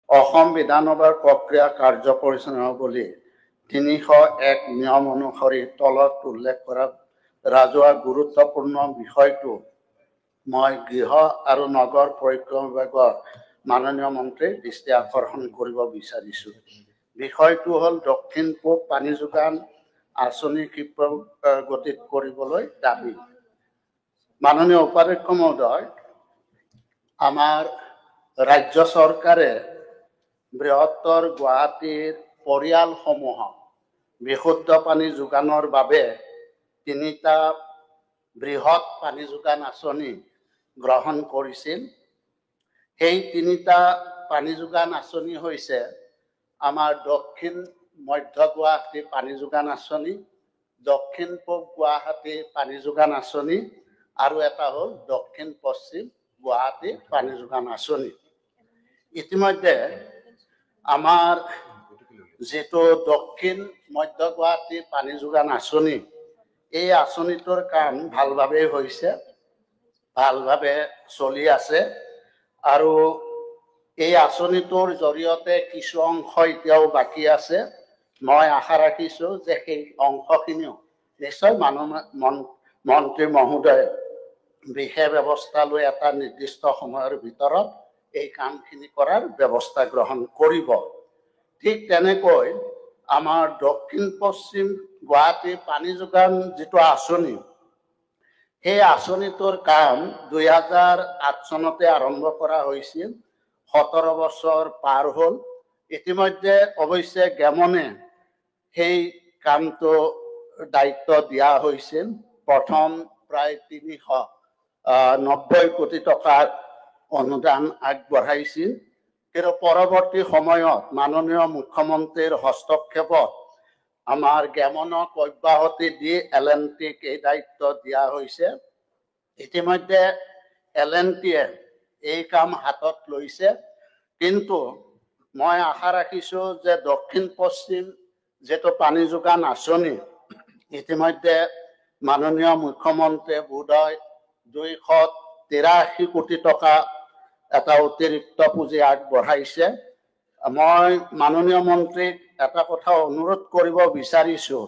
অসম বিধানসভাৰ প্ৰক্ৰিয়া কাৰ্য পৰিচালনা বুলি ৩০১ নিয়ম অনুসৰি তলত উল্লেখ কৰা ৰাজহুৱা গুৰুত্বপূৰ্ণ বিষয়টো মই গৃহ আৰু নগৰ পৰিক্ৰমা বিভাগৰ মাননীয় মন্ত্ৰীৰ দৃষ্টি আকৰ্ষণ কৰিব বিচাৰিছোঁ। বিষয়টো হ'ল দক্ষিণ পূব পানী যোগান আঁচনি ক্ষীপ্ৰগতিত কৰিবলৈ দাবী। মাননীয় উপাধ্যক্ষ মহোদয়, আমাৰ ৰাজ্য চৰকাৰে বৃহত্তৰ গুৱাহাটীৰ পৰিয়ালসমূহক বিশুদ্ধ পানী যোগানৰ বাবে ৩টা বৃহৎ পানী যোগান আঁচনি গ্ৰহণ কৰিছিল। সেই ৩টা পানী যোগান আঁচনি হৈছে আমাৰ দক্ষিণ মধ্য গুৱাহাটী পানী যোগান আঁচনি, দক্ষিণ পূব গুৱাহাটী পানী যোগান আঁচনি আৰু এটা হ'ল দক্ষিণ পশ্চিম গুৱাহাটী পানী যোগান আঁচনি। ইতিমধ্যে আমাৰ যেটো দক্ষিণ মধ্য গুৱাহাটী পানী যোগান আঁচনি, এই আঁচনিটোৰ কাম ভালভাৱে হৈছে, ভালভাৱে চলি আছে আৰু এই আঁচনিটোৰ জৰিয়তে কিছু অংশ এতিয়াও বাকী আছে। মই আশা ৰাখিছোঁ যে সেই অংশখিনিও নিশ্চয় মন্ত্ৰী মহোদয়ে বিশেষ ব্যৱস্থা লৈ এটা নিৰ্দিষ্ট সময়ৰ ভিতৰত এই কামখিনি কৰাৰ ব্যৱস্থা গ্ৰহণ কৰিব। ঠিক তেনেকৈ আমাৰ দক্ষিণ পশ্চিম গুৱাহাটী পানী যোগান যিটো আঁচনি, সেই আঁচনিটোৰ কাম ২০০৮ চনতে আৰম্ভ কৰা হৈছিল। ১৭ বছৰ পাৰ হ'ল। ইতিমধ্যে অৱশ্যে গেমনে সেই কামটো দায়িত্ব দিয়া হৈছিল। প্ৰথম প্ৰায় ৩৯০ কোটি টকাৰ অনুদান আগবঢ়াইছিল। কিন্তু পৰৱৰ্তী সময়ত মাননীয় মুখ্যমন্ত্ৰীৰ হস্তক্ষেপত আমাৰ গেমনক অব্যাহতি দি L&Tক এই দায়িত্ব দিয়া হৈছে। ইতিমধ্যে L&Tয়ে এই কাম হাতত লৈছে, কিন্তু মই আশা ৰাখিছোঁ যে দক্ষিণ পশ্চিম যেটো পানী যোগান আঁচনি, ইতিমধ্যে মাননীয় মুখ্যমন্ত্ৰীয়ে বোধহয় ২৮৩ কোটি টকা এটা অতিৰিক্ত পুঁজি আগবঢ়াইছে। মই মাননীয় মন্ত্ৰীক এটা কথা অনুৰোধ কৰিব বিচাৰিছোঁ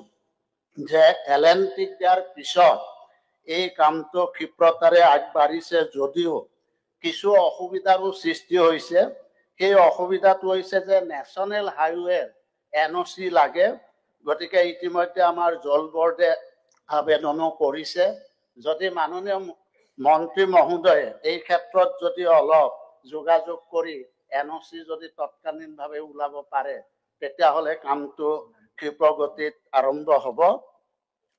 যে L&Tক দিয়াৰ পিছত এই কামটো ক্ষীপ্ৰতাৰে আগবাঢ়িছে যদিও কিছু অসুবিধাৰো সৃষ্টি হৈছে। সেই অসুবিধাটো হৈছে যে নেশ্যনেল হাইৱেৰ NOC লাগে। গতিকে ইতিমধ্যে আমাৰ জল বৰ্ডে আবেদনো কৰিছে। যদি মাননীয় মন্ত্ৰী মহোদয়ে এই ক্ষেত্ৰত যদি অলপ যোগাযোগ কৰি NOC যদি তৎকালীনভাৱে ওলাব পাৰে, তেতিয়াহ'লে কামটো ক্ষীপ্ৰগতিত আৰম্ভ হ'ব।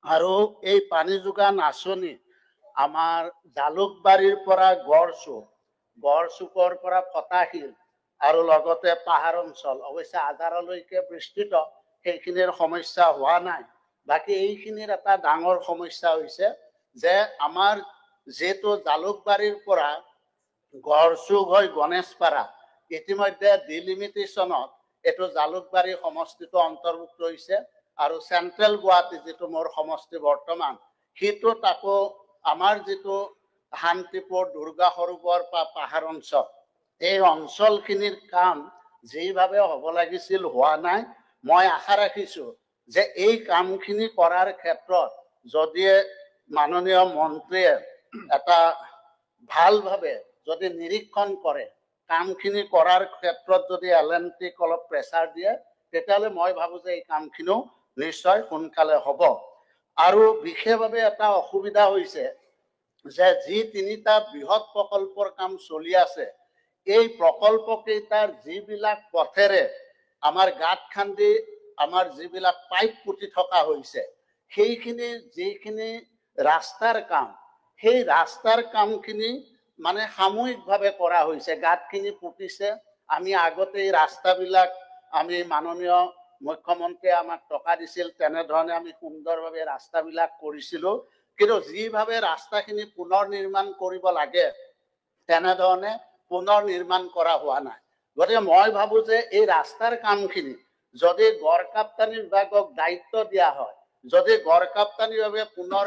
আৰু এই পানী যোগান আঁচনি আমাৰ জালুকবাৰীৰ পৰা গড়চুকৰ পৰা ফটাশিল আৰু লগতে পাহাৰ অঞ্চল, অৱশ্যে আজাৰালৈকে বিস্তৃত, সেইখিনিৰ সমস্যা হোৱা নাই। বাকী এইখিনিৰ এটা ডাঙৰ সমস্যা হৈছে যে আমাৰ যেটো জালুকবাৰীৰ পৰা গড়চুক হৈ গণেশপাৰা, ইতিমধ্যে ডিলিমিটেশ্যনত এইটো জালুকবাৰী সমষ্টিটো অন্তৰ্ভুক্ত হৈছে আৰু চেণ্ট্ৰেল গুৱাহাটী যেটো মোৰ সমষ্টি বৰ্তমান, সেইটোত আকৌ আমাৰ যেটো শান্তিপুৰ, দুৰ্গা সৰোবৰ বা পাহাৰ অঞ্চল, এই অঞ্চলখিনিৰ কাম যেইভাৱে হ'ব লাগিছিল হোৱা নাই। মই আশা ৰাখিছোঁ যে এই কামখিনি কৰাৰ ক্ষেত্ৰত যদি মাননীয় মন্ত্ৰীয়ে এটা ভালভাৱে যদি নিৰীক্ষণ কৰে, কামখিনি কৰাৰ ক্ষেত্ৰত যদি L&Tক অলপ প্ৰেছাৰ দিয়ে, তেতিয়াহ'লে মই ভাবোঁ যে এই কামখিনিও নিশ্চয় সোনকালে হ'ব। আৰু বিশেষভাৱে এটা অসুবিধা হৈছে যে যি ৩টা বৃহৎ প্ৰকল্পৰ কাম চলি আছে, এই প্ৰকল্পকেইটাৰ যিবিলাক পথেৰে আমাৰ গাঁত খান্দি আমাৰ যিবিলাক পাইপ পুতি থকা হৈছে, সেইখিনি যিখিনি ৰাস্তাৰ কাম, সেই ৰাস্তাৰ কামখিনি মানে সামূহিকভাৱে কৰা হৈছে। গাঁতখিনি পুতিছে, আমি আগতে এই ৰাস্তাবিলাক আমি মাননীয় মুখ্যমন্ত্ৰীয়ে আমাক টকা দিছিল, তেনেধৰণে আমি সুন্দৰভাৱে ৰাস্তাবিলাক কৰিছিলোঁ। কিন্তু যিভাৱে ৰাস্তাখিনি পুনৰ নিৰ্মাণ কৰিব লাগে, তেনেধৰণে পুনৰ নিৰ্মাণ কৰা হোৱা নাই। গতিকে মই ভাবোঁ যে এই ৰাস্তাৰ কামখিনি যদি গড়কাপ্তানি বিভাগক দায়িত্ব দিয়া হয়, যদি গড়কাপ্তানি বিভাগে পুনৰ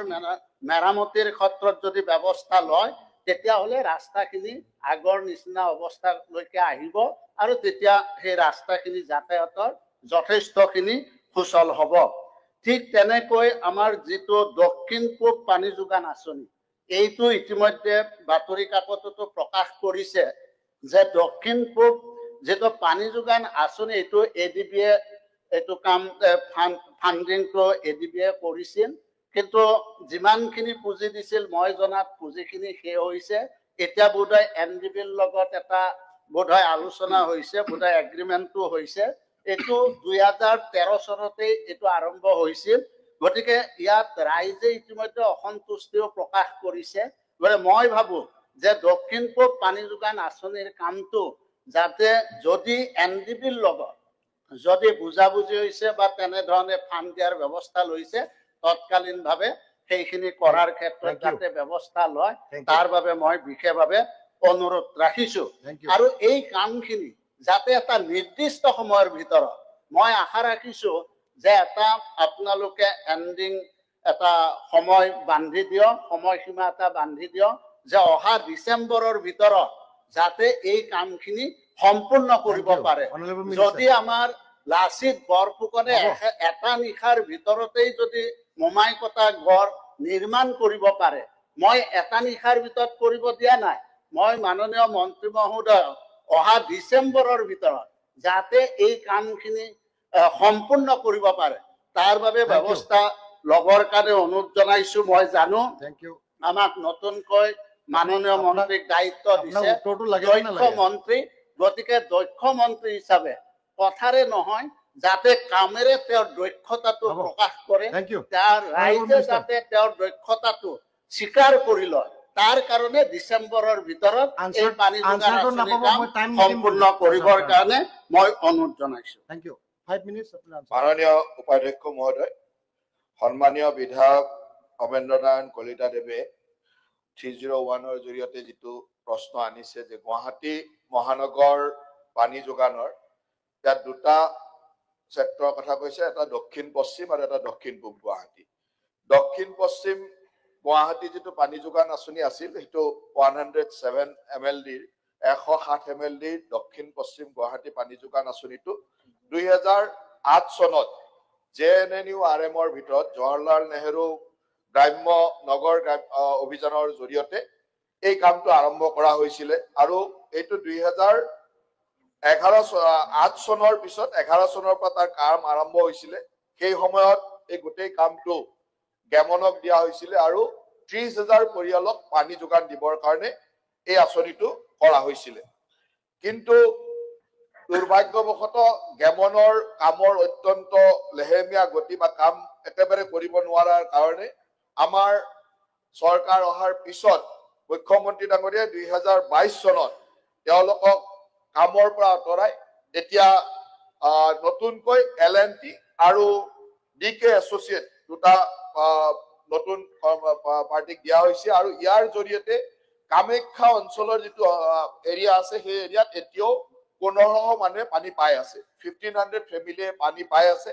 মেৰামতিৰ ক্ষেত্ৰত যদি ব্যৱস্থা লয়, তেতিয়াহ'লে ৰাস্তাখিনি আগৰ নিচিনা অৱস্থালৈকে আহিব আৰু তেতিয়া সেই ৰাস্তাখিনি যাতায়াতৰ যথেষ্টখিনি সুচল হ'ব। ঠিক তেনেকৈ আমাৰ যিটো দক্ষিণ পূব পানী যোগান আঁচনি, এইটো ইতিমধ্যে বাতৰি কাকততো প্ৰকাশ কৰিছে যে দক্ষিণ পূব যিটো পানী যোগান আঁচনি, এইটো এডিবিয়ে এইটো কাম ফাণ্ডিংটো এডিবিয়ে কৰিছিল, কিন্তু যিমানখিনি পুঁজি দিছিল মই জনাত পুঁজিখিনি শেষ হৈছে। এতিয়া বোধহয় এনডিবিৰ লগত এটা বোধহয় আলোচনা হৈছে, বোধহয় এগ্ৰিমেণ্টটো হৈছে। এইটো 2013 চনতেই এইটো আৰম্ভ হৈছিল। গতিকে ইয়াত ৰাইজে ইতিমধ্যে অসন্তুষ্টিও প্ৰকাশ কৰিছে। গতিকে মই ভাবো যে দক্ষিণ পূব পানী যোগান আঁচনিৰ কামটো যাতে যদি এনডিবিৰ লগত যদি বুজাবুজি হৈছে বা তেনেধৰণে ফাণ্ড দিয়াৰ ব্যৱস্থা লৈছে, তৎকালীনভাৱে সেইখিনি কৰাৰ ক্ষেত্ৰত যাতে ব্যৱস্থা লয়, তাৰ বাবে মই বিশেষভাৱে অনুৰোধ ৰাখিছো। আৰু এই কামখিনি যাতে এটা নিৰ্দিষ্ট সময়ৰ ভিতৰত, মই আশা ৰাখিছো যে এটা আপোনালোকে এণ্ডিং এটা সময় বান্ধি দিয়ক, সময়সীমা এটা বান্ধি দিয়ক যে অহা ডিচেম্বৰৰ ভিতৰত যাতে এই কামখিনি সম্পূৰ্ণ কৰিব পাৰে। যদি আমাৰ লাচিত বৰফুকনে এটা নিশাৰ ভিতৰতেই যদি মোমাইকটা গড় নিৰ্মাণ কৰিব পাৰে, মই এটা নিশাৰ ভিতৰত কৰিব দিয়া নাই। মই মাননীয় মন্ত্ৰী মহোদয়ক অহা ডিচেম্বৰৰ ভিতৰত যাতে এই কামখিনি সম্পূৰ্ণ কৰিব পাৰে তাৰ বাবে ব্যৱস্থা লবৰ কাৰণে অনুৰোধ জনাইছো। মই জানো আমাক নতুনকৈ মাননীয় মন্ত্ৰীক দায়িত্ব দিছে, দক্ষ মন্ত্ৰী। গতিকে দক্ষ মন্ত্ৰী হিচাপে কথাৰে নহয়, যাতে কামেৰে তেওঁৰ দক্ষতাটো প্ৰকাশ কৰে, তাৰ ৰাইজে যাতে তেওঁৰ দক্ষতাটো স্বীকাৰ কৰি লয়, তাৰ কাৰণে ডিচেম্বৰৰ ভিতৰত এই পানী যোগান আঁচনিৰ কাম সম্পূৰ্ণ কৰিবৰ কাৰণে মই অনুৰোধ জনাইছো। মাননীয় উপাধ্যক্ষ মহোদয়, সন্মানীয় বিধায়ক অমেন্দ্ৰ নাৰায়ণ কলিতা দেৱে 301-ৰ জৰিয়তে যিটো প্ৰশ্ন আনিছে যে গুৱাহাটী মহানগৰ পানী যোগানৰ ইয়াত দুটা চেক্টৰৰ কথা কৈছে, এটা দক্ষিণ পশ্চিম আৰু এটা দক্ষিণ পূব গুৱাহাটী। দক্ষিণ পশ্চিম গুৱাহাটী যিটো পানী যোগান আঁচনি আছিল, সেইটো 107 MLD 107 MLD দক্ষিণ পশ্চিম গুৱাহাটী পানী যোগান আঁচনিটো 2008 চনত JNNU RMৰ ভিতৰত জৱাহৰলাল নেহেৰু গ্ৰাম্য নগৰ অভিযানৰ জৰিয়তে এই কামটো আৰম্ভ কৰা হৈছিলে। আৰু এইটো 2008 চনৰ পিছত 11 চনৰ পৰা তাৰ কাম আৰম্ভ হৈছিলে। সেই সময়ত এই গোটেই কামটো গেমনক দিয়া হৈছিলে আৰু 30,000 পৰিয়ালক পানী যোগান দিবৰ কাৰণে এই আঁচনিটো কৰা হৈছিলে। কিন্তু দুৰ্ভাগ্যবশতঃ গেমনৰ কামৰ অত্যন্ত লেহেমীয়া গতি বা কাম একেবাৰে কৰিব নোৱাৰাৰ কাৰণে আমাৰ চৰকাৰ অহাৰ পিছত মুখ্যমন্ত্ৰী ডাঙৰীয়াই 2022 চনত তেওঁলোকক কামৰ পৰা আঁতৰাই এতিয়া নতুনকৈ LNT আৰু DK এছ'চিয়েট দুটা নতুন পাৰ্টিক দিয়া হৈছে। আৰু ইয়াৰ জৰিয়তে কামাখ্যা অঞ্চলৰ যিটো এৰিয়া আছে সেই এৰিয়াত এতিয়াও 1500 মানুহে পানী পাই আছে, 1500 ফেমিলিয়ে পানী পাই আছে,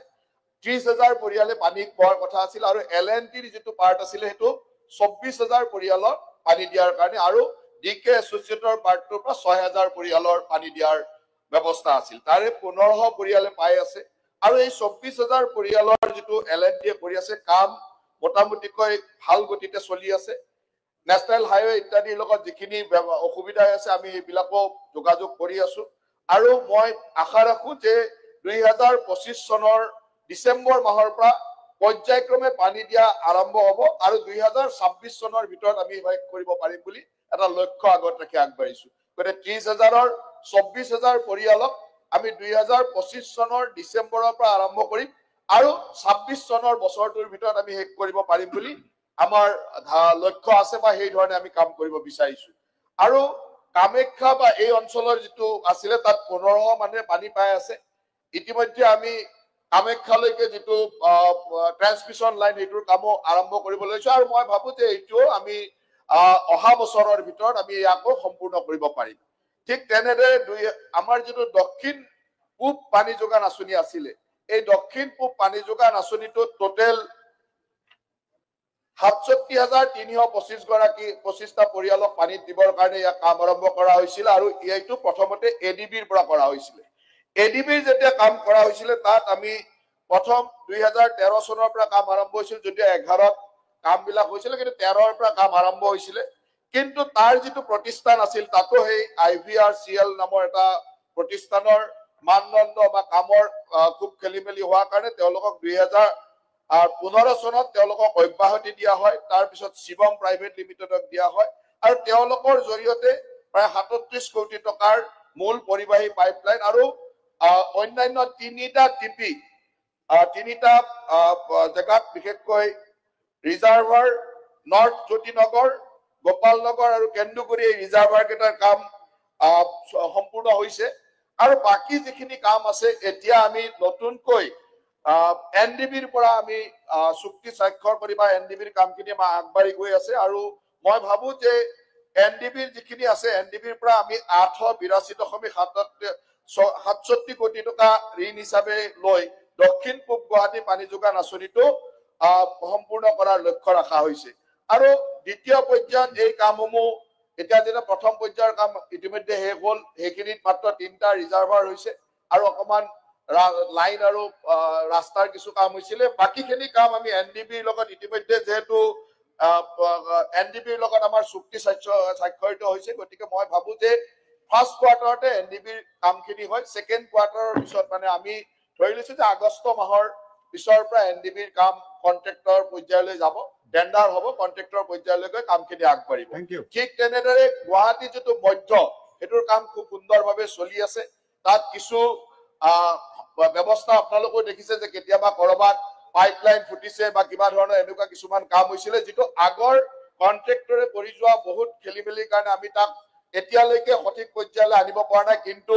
30,000 পৰিয়ালে পানী পোৱাৰ কথা আছিল। আৰু LNTৰ যিটো পাৰ্ট আছিলে সেইটো 24,000 পৰিয়ালৰ পানী দিয়াৰ কাৰণে, আৰু DK এছ'চিয়েটৰ পাৰ্টটোৰ পৰা 6,000 পৰিয়ালৰ পানী দিয়াৰ ব্যৱস্থা আছিল। তাৰে 1500 পৰিয়ালে পাই আছে। আৰু এই 24,000 পৰিয়ালৰ যিটো LNTয়ে কৰি আছে কাম মোটামুটিকৈ ভাল গতিতে চলি আছে। নেশ্যনেল হাইৱে ইত্যাদিৰ লগত যিখিনি অসুবিধা আছে আমি সেইবিলাকো যোগাযোগ কৰি আছো। আৰু মই আশা ৰাখো যে 2025 চনৰ ডিচেম্বৰ মাহৰ পৰা পৰ্যায়ক্ৰমে পানী দিয়া আৰম্ভ হ'ব আৰু 2026 চনৰ ভিতৰত আমি শেষ কৰিব পাৰিম বুলি এটা লক্ষ্য আগত ৰাখি আগবাঢ়িছো। গতিকে 30,000-ৰ 24,000 পৰিয়ালক আমি 2025 চনৰ ডিচেম্বৰৰ পৰা আৰম্ভ কৰিম আৰু 26 চনৰ বছৰটোৰ ভিতৰত আমি শেষ কৰিব পাৰিম বুলি আমাৰ লক্ষ্য আছে বা সেই ধৰণে আমি কাম কৰিব বিচাৰিছো। আৰু কামাখ্যা বা এই অঞ্চলৰ যিটো আছিলে তাত 1500 মানুহে পানী পাই আছে। ইতিমধ্যে আমি কামাখ্যালৈকে যিটো ট্ৰান্সমিশ্যন লাইন সেইটোৰ কামো আৰম্ভ কৰিব লৈছো আৰু মই ভাবো যে এইটোও আমি অহা বছৰৰ ভিতৰত আমি ইয়াকো সম্পূৰ্ণ কৰিব পাৰিম। ঠিক তেনেদৰে আমাৰ যিটো দক্ষিণ পূব পানী যোগান আঁচনি আছিলে, এই দক্ষিণ পূব পানী যোগান আঁচনিটো টোটেল 67,325টা পৰিয়ালক পানীত দিবৰ কাৰণে ইয়াক কাম আৰম্ভ কৰা হৈছিল আৰু এইটো প্ৰথমতে এডিবিৰ পৰা কৰা হৈছিল। এডিবিৰ যেতিয়া কাম কৰা হৈছিল তাত আমি প্ৰথম 2013 চনৰ পৰা কাম আৰম্ভ হৈছিল, যদিও 11ত কামবিলাক হৈছিল, কিন্তু 13ৰ পৰা কাম আৰম্ভ হৈছিল। কিন্তু তাৰ যিটো প্ৰতিষ্ঠান আছিল তাতো সেই IVRCL নামৰ এটা প্ৰতিষ্ঠানৰ মানদণ্ড বা কামৰ খুব খেলিমেলি হোৱাৰ কাৰণে তেওঁলোকক 2015 চনত তেওঁলোকক অব্যাহতি দিয়া হয়। তাৰপিছত শিৱম প্ৰাইভেট লিমিটেডক দিয়া হয় আৰু তেওঁলোকৰ জৰিয়তে প্ৰায় 37 কোটি টকাৰ মূল পৰিবাহী পাইপলাইন আৰু অন্যান্য তিনিটা টিপি তিনিটা জেগাত বিশেষকৈ ৰিজাৰ্ভাৰ নৰ্থ জ্যোতিনগৰ, গোপালনগৰ আৰু কেন্দুগুৰি এই ৰিজাৰ্ভাৰ কেইটাৰ কাম সম্পূৰ্ণ হৈছে আৰু বাকি যিখিনি কাম আছে এতিয়া আমি নতুনকৈ এনডিবিৰ পৰা আমি চুক্তি স্বাক্ষৰ কৰি বা এনডিবিৰ কামখিনি আগবাঢ়ি গৈ আছে আৰু মই ভাবো যে এনডিবিৰ যিখিনি আছে এনডিবিৰ পৰা আমি 882.67 কোটি টকা ঋণ হিচাপে লৈ দক্ষিণ পূব গুৱাহাটী পানী যোগান আঁচনিটো সম্পূৰ্ণ কৰাৰ লক্ষ্য ৰখা হৈছে আৰু দ্বিতীয় পৰ্যায়ত এই কামসমূহ এতিয়া যেটা প্ৰথম পৰ্যায়ৰ কাম ইতিমধ্যে শেষ হ'ল, সেইখিনিত মাত্ৰ 3টা ৰিজাৰ্ভাৰ হৈছে আৰু অকমান লাইন আৰু ৰাস্তাৰ কিছু কাম হৈছিলে। বাকিখিনি কাম আমি এনডিবিৰ লগত ইতিমধ্যে যেহেতু এনডিবিৰ লগত আমাৰ চুক্তি স্বাক্ষৰিত হৈছে, গতিকে মই ভাবো যে ফাৰ্ষ্ট কোৱাৰ্টাৰতে এনডিবিৰ কামখিনি হয়। ছেকেণ্ড কোৱাৰ্টাৰৰ পিছত মানে আমি ধৰি লৈছো যে আগষ্ট মাহৰ পিছৰ পৰা এনডিবিৰ কাম কন্ট্ৰেক্টৰ পৰ্যায়লৈ যাব, টেণ্ডাৰ হ'ব, কন্ট্ৰেক্টৰ পৰ্যায়লৈকে কামখিনি আগবাঢ়িব। ঠিক তেনেদৰে গুৱাহাটী যিটো মধ্য সেইটোৰ কাম খুব সুন্দৰভাৱে চলি আছে। তাত কিছু ব্যৱস্থা আপোনালোকেও দেখিছে যে কেতিয়াবা কৰবাত পাইপলাইন ফুটিছে বা কিবা ধৰণৰ এনেকুৱা কিছুমান কাম হৈছিলে, যিটো আগৰ কন্ট্ৰেক্টৰে কৰি যোৱা বহুত খেলিমেলিৰ কাৰণে আমি তাক এতিয়ালৈকে সঠিক পৰ্যায়লৈ আনিব পৰা নাই। কিন্তু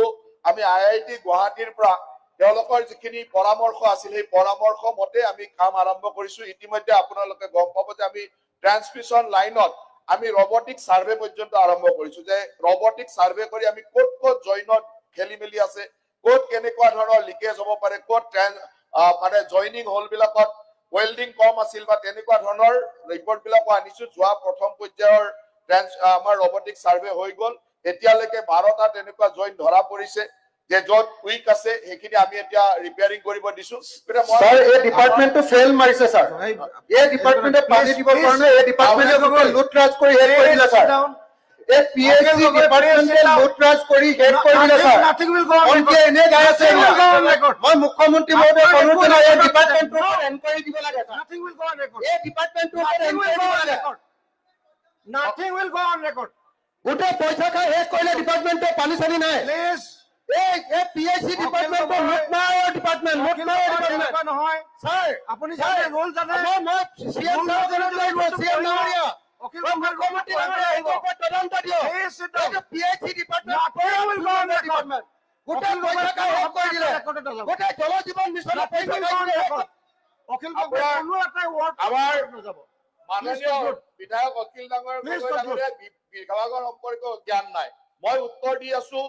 আমি IIT গুৱাহাটীৰ পৰা তেওঁলোকৰ যিখিনি পৰামৰ্শ আছিল সেই পৰামৰ্শ মতে আমি কাম আৰম্ভ কৰিছো। ইতিমধ্যে আপোনালোকে গম পাব যে আমি ট্ৰান্সমিশ্যন লাইনত আমি ৰবটিক সাৰ্ভে পৰ্যন্ত আৰম্ভ কৰিছো, যে ৰবটিক সাৰ্ভে কৰি আমি ক'ত ক'ত জইনত খেলিমেলি আছে, ক'ত কেনেকুৱা ধৰণৰ লিকেজ হ'ব পাৰে, ক'ত মানে জইনিং হোল বিলাকত ওয়েল্ডিং কম আছিল বা তেনেকুৱা ধৰণৰ ৰিপৰ্ট বিলাকো আনিছো। যোৱা প্ৰথম পৰ্যায়ৰ আমাৰ ৰবটিক সাৰ্ভে হৈ গ'ল, এতিয়ালৈকে 12টা তেনেকুৱা জইন ধৰা পৰিছে, যে য'ত উইক আছে সেইখিনি আমি এতিয়া ৰিপেয়াৰিং কৰিব দিছো। স্যাৰ এই ডিপাৰ্টমেন্টটো ফেল মাৰিছে স্যাৰ, এই ডিপাৰ্টমেন্টে পানী দিবৰ কাৰণে এই ডিপাৰ্টমেন্টে লুটৰাজ কৰি হেড কৰি দিলে স্যাৰ। এই পিএইচডি ডিপাৰ্টমেন্টে লুটৰাজ কৰি হেড কৰি দিলে স্যাৰ। অনকে এনে গায় আছে, মই মুখ্যমন্ত্ৰী মহোদয় অনুৰোধ জনাই এই ডিপাৰ্টমেন্টৰ এনকুৱাৰী দিব লাগে sir. Nothing will go on record. এই ডিপাৰ্টমেন্টৰ এনকুৱাৰী দিব লাগে। Nothing will go on record. গোটে পইচা খাই হেড কৰিলে ডিপাৰ্টমেন্টে পানী চানি নাই। Please. এই পিএইচডি ডিপাৰ্টমেন্টৰ লুটমাৰৰ ডিপাৰ্টমেন্ট, লুটমাৰৰ ডিপাৰ্টমেন্ট নহয় স্যাৰ। আপুনি জানে ৰোল জানে মই সিএম ডাঙৰীয়া সিএম ডাঙৰীয়া অখিল মুখ্যমন্ত্ৰী ডাঙৰীয়া আহিব তদন্ত দিয়ক। Please sit down. এই PhD department Nothing will go on record. Department গোটে পইচা খাই হেড কৰি দিলে। গোটে জল জীৱন মিছনৰ Nothing পইচা will go on খাই record. অখিল গগৈ কোনো এটা ৱৰ্ড আমাৰ নাযাব। মাননীয় বিধায়ক অখিল ডাঙৰীয়া বিভাগৰ সম্পৰ্কে জ্ঞান নাই। মই উত্তৰ দি আছো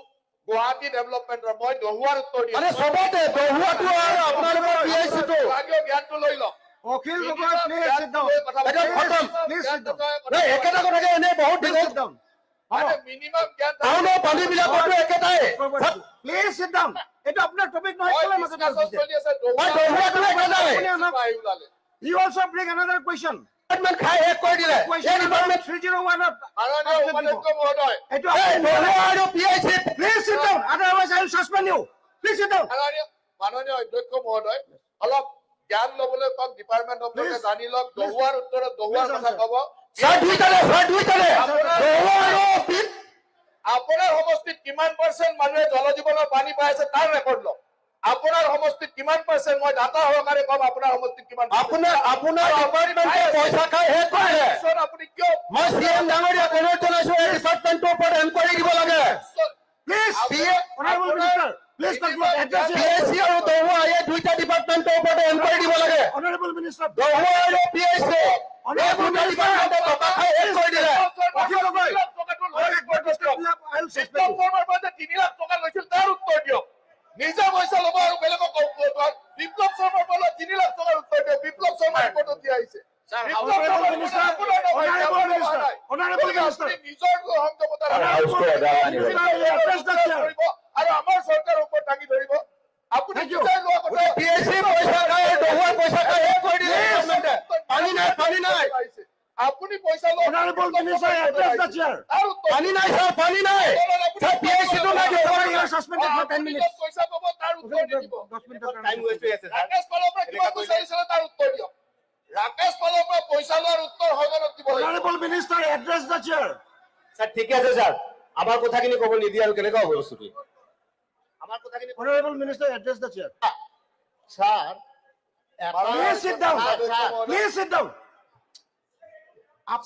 গুৱাহাটী ডেভেলপমেন্টৰ, মই দহুৱাৰ উত্তৰ দি আৰে আছো। সবতে দহুৱাটো আৰু আপোনালোকৰ পিএইচডিটো বিভাগীয় জ্ঞানটো লৈ লওক। Akhil Gogoi please sit down. এটা খতম। Please sit down. এই একেটা কথাকে এনে বহুত প্লিজ দীঘল সিট ডাউন। মিনিমাম জ্ঞান টাউনৰ পানীবিলাকতো একেটাই। Please sit down. এটা আপোনাৰ টপিক নহয়, কেলে মাজত চলি আছে দহুৱাটো একেটাই। ওলালে। You also bring another question. Department খাই হেড কৰি দিলে। এই Question number ডিপাৰ্টমেন্ট 301 মাননীয় উপাধ্যক্ষ মহোদয়, এইটো এই দহুৱা আৰু PhD please sit down, otherwise I will suspend you. Please sit down. মাননীয় অধ্যক্ষ মহোদয়, অলপ জ্ঞান লবলৈ কওক, ডিপাৰ্টমেন্ট সম্পৰ্কে জানি লওক। দহুৱাৰ উত্তৰত দহুৱাৰ কথা কব। স্যাৰ দুইটাৰে দহুৱা আৰু আপোনাৰ সমষ্টিত কিমান % মানুহে জল জীৱনৰ পানী পাই আছে তাৰ ৰেকৰ্ড লওক। আপোনাৰ সমষ্টিত কিমান %, মই ডাটা সহকাৰে কম আপোনাৰ সমষ্টিত কিমান আপোনাৰ ডিপাৰ্টমেন্টে পইচা খাই হেড কৰিলে। আপুনি কিয় মই সিএম ডাঙৰীয়াক অনুৰোধ জনাইছো এই ডিপাৰ্টমেন্টৰ ওপৰত এনকুৱাৰী দিব লাগে। Please, honorable minister, please conclude. Address it. PhD আৰু দহুৱা এই দুইটা ডিপাৰ্টমেন্টৰ ওপৰত এনকুৱাৰী দিব লাগে। Honorable minister, দহুৱা আৰু পিএইচডি এই দুটা ডিপাৰ্টমেন্টে টকা খাই হেড কৰি দিলে। Akhil Gogoi, I will suspend you. 3 lakh টকা লৈছিল তাৰ উত্তৰ দিয়ক। নিজে পইচা ল'ব আৰু বেলেগক বিপ্লৱ শৰ্মাৰ পৰা 3 লাখ টকাৰ উত্তৰ দিয়ক। বিপ্লৱ শৰ্মাৰ ৰিপৰ্টত দিয়া আহিছে। Honorable Minister, Honorable Minister, Honorable Minister. নিজৰ সংযমতা Address the chair. আৰু আমাৰ চৰকাৰৰ ওপৰত দাঙি ধৰিব আপুনি Thank you. নিজে লোৱা কথা PSC পইচা খায়, দহুৱা পইচা খায়, শেষ কৰি দিলে গভৰ্ণমেণ্টে। পানী নাই, পানী নাই। আপুনি পইচা লওক Honorable Minister, address the chair. তাৰ উত্তৰ পানী নাই ছাৰ, পানী নাই। ছাৰ, PSC টো লাগে। You are suspended for 10 minutes. পইচা পাব তাৰ উত্তৰ নিদিব 10 minutes. টাইম ৱেষ্ট হৈ আছে ছাৰ ৰাকেশ পালৰ পৰা কিমান পইচা দিছিলে তাৰ উত্তৰ দিয়ক ৰাকেশ পালৰ পৰা পইচা লোৱাৰ উত্তৰ সদনত দিব লাগিব Honorable Minister, address the chair. Sir ঠিকে আছে ছাৰ আমাৰ কথাখিনি ক'ব নিদিয়ে আৰু কেনেকুৱা হ'ব বস্তুটো আমাৰ কথাখিনি Honorable Minister, address the chair. Sir Please sit down. Please sit down.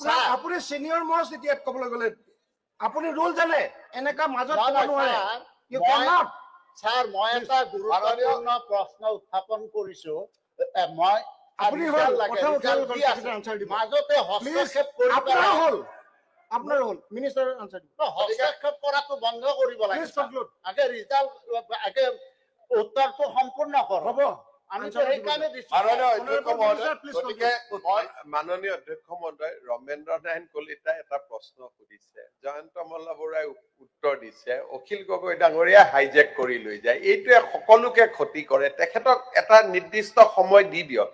Sir. আপুনি senior most এতিয়া ক'বলৈ গ'লে আপুনি ৰুল জানে এনেকা মাজত ক'ব নোৱাৰে you cannot স্যাৰ মই এটা গুৰুত্বপূৰ্ণ প্ৰশ্ন উত্থাপন কৰিছো মই আপুনি answer হ'ল লাগে, কথা উঠাল result দি আছে। answer দিব মাজতে প্লিজ হস্তক্ষেপ কৰিব আপোনাৰ হ'ল মিনিষ্টাৰ আনসাৰ দিব হস্তক্ষেপ কৰাটো বন্ধ কৰিব লাগে প্লিজ কনক্লুড আগে ৰিজাল্ট আগে উত্তৰটো সম্পূৰ্ণ কৰক হ'ব আমি তো সেইকাৰণে দিছো মাননীয় অধ্যক্ষ মহোদয় Please গতিকে মই মাননীয় অধ্যক্ষ মহোদয় ৰমেন্দ্ৰ নাৰায়ণ কলিতাই এটা প্ৰশ্ন সুধিছে জয়ন্ত মল্ল বৰাই উত্তৰ দিছে অখিল গগৈ ডাঙৰীয়া হাইজেক কৰি লৈ যায় এইটোৱে সকলোকে ক্ষতি কৰে তেখেতক এটা নিৰ্দিষ্ট সময় দি দিয়ক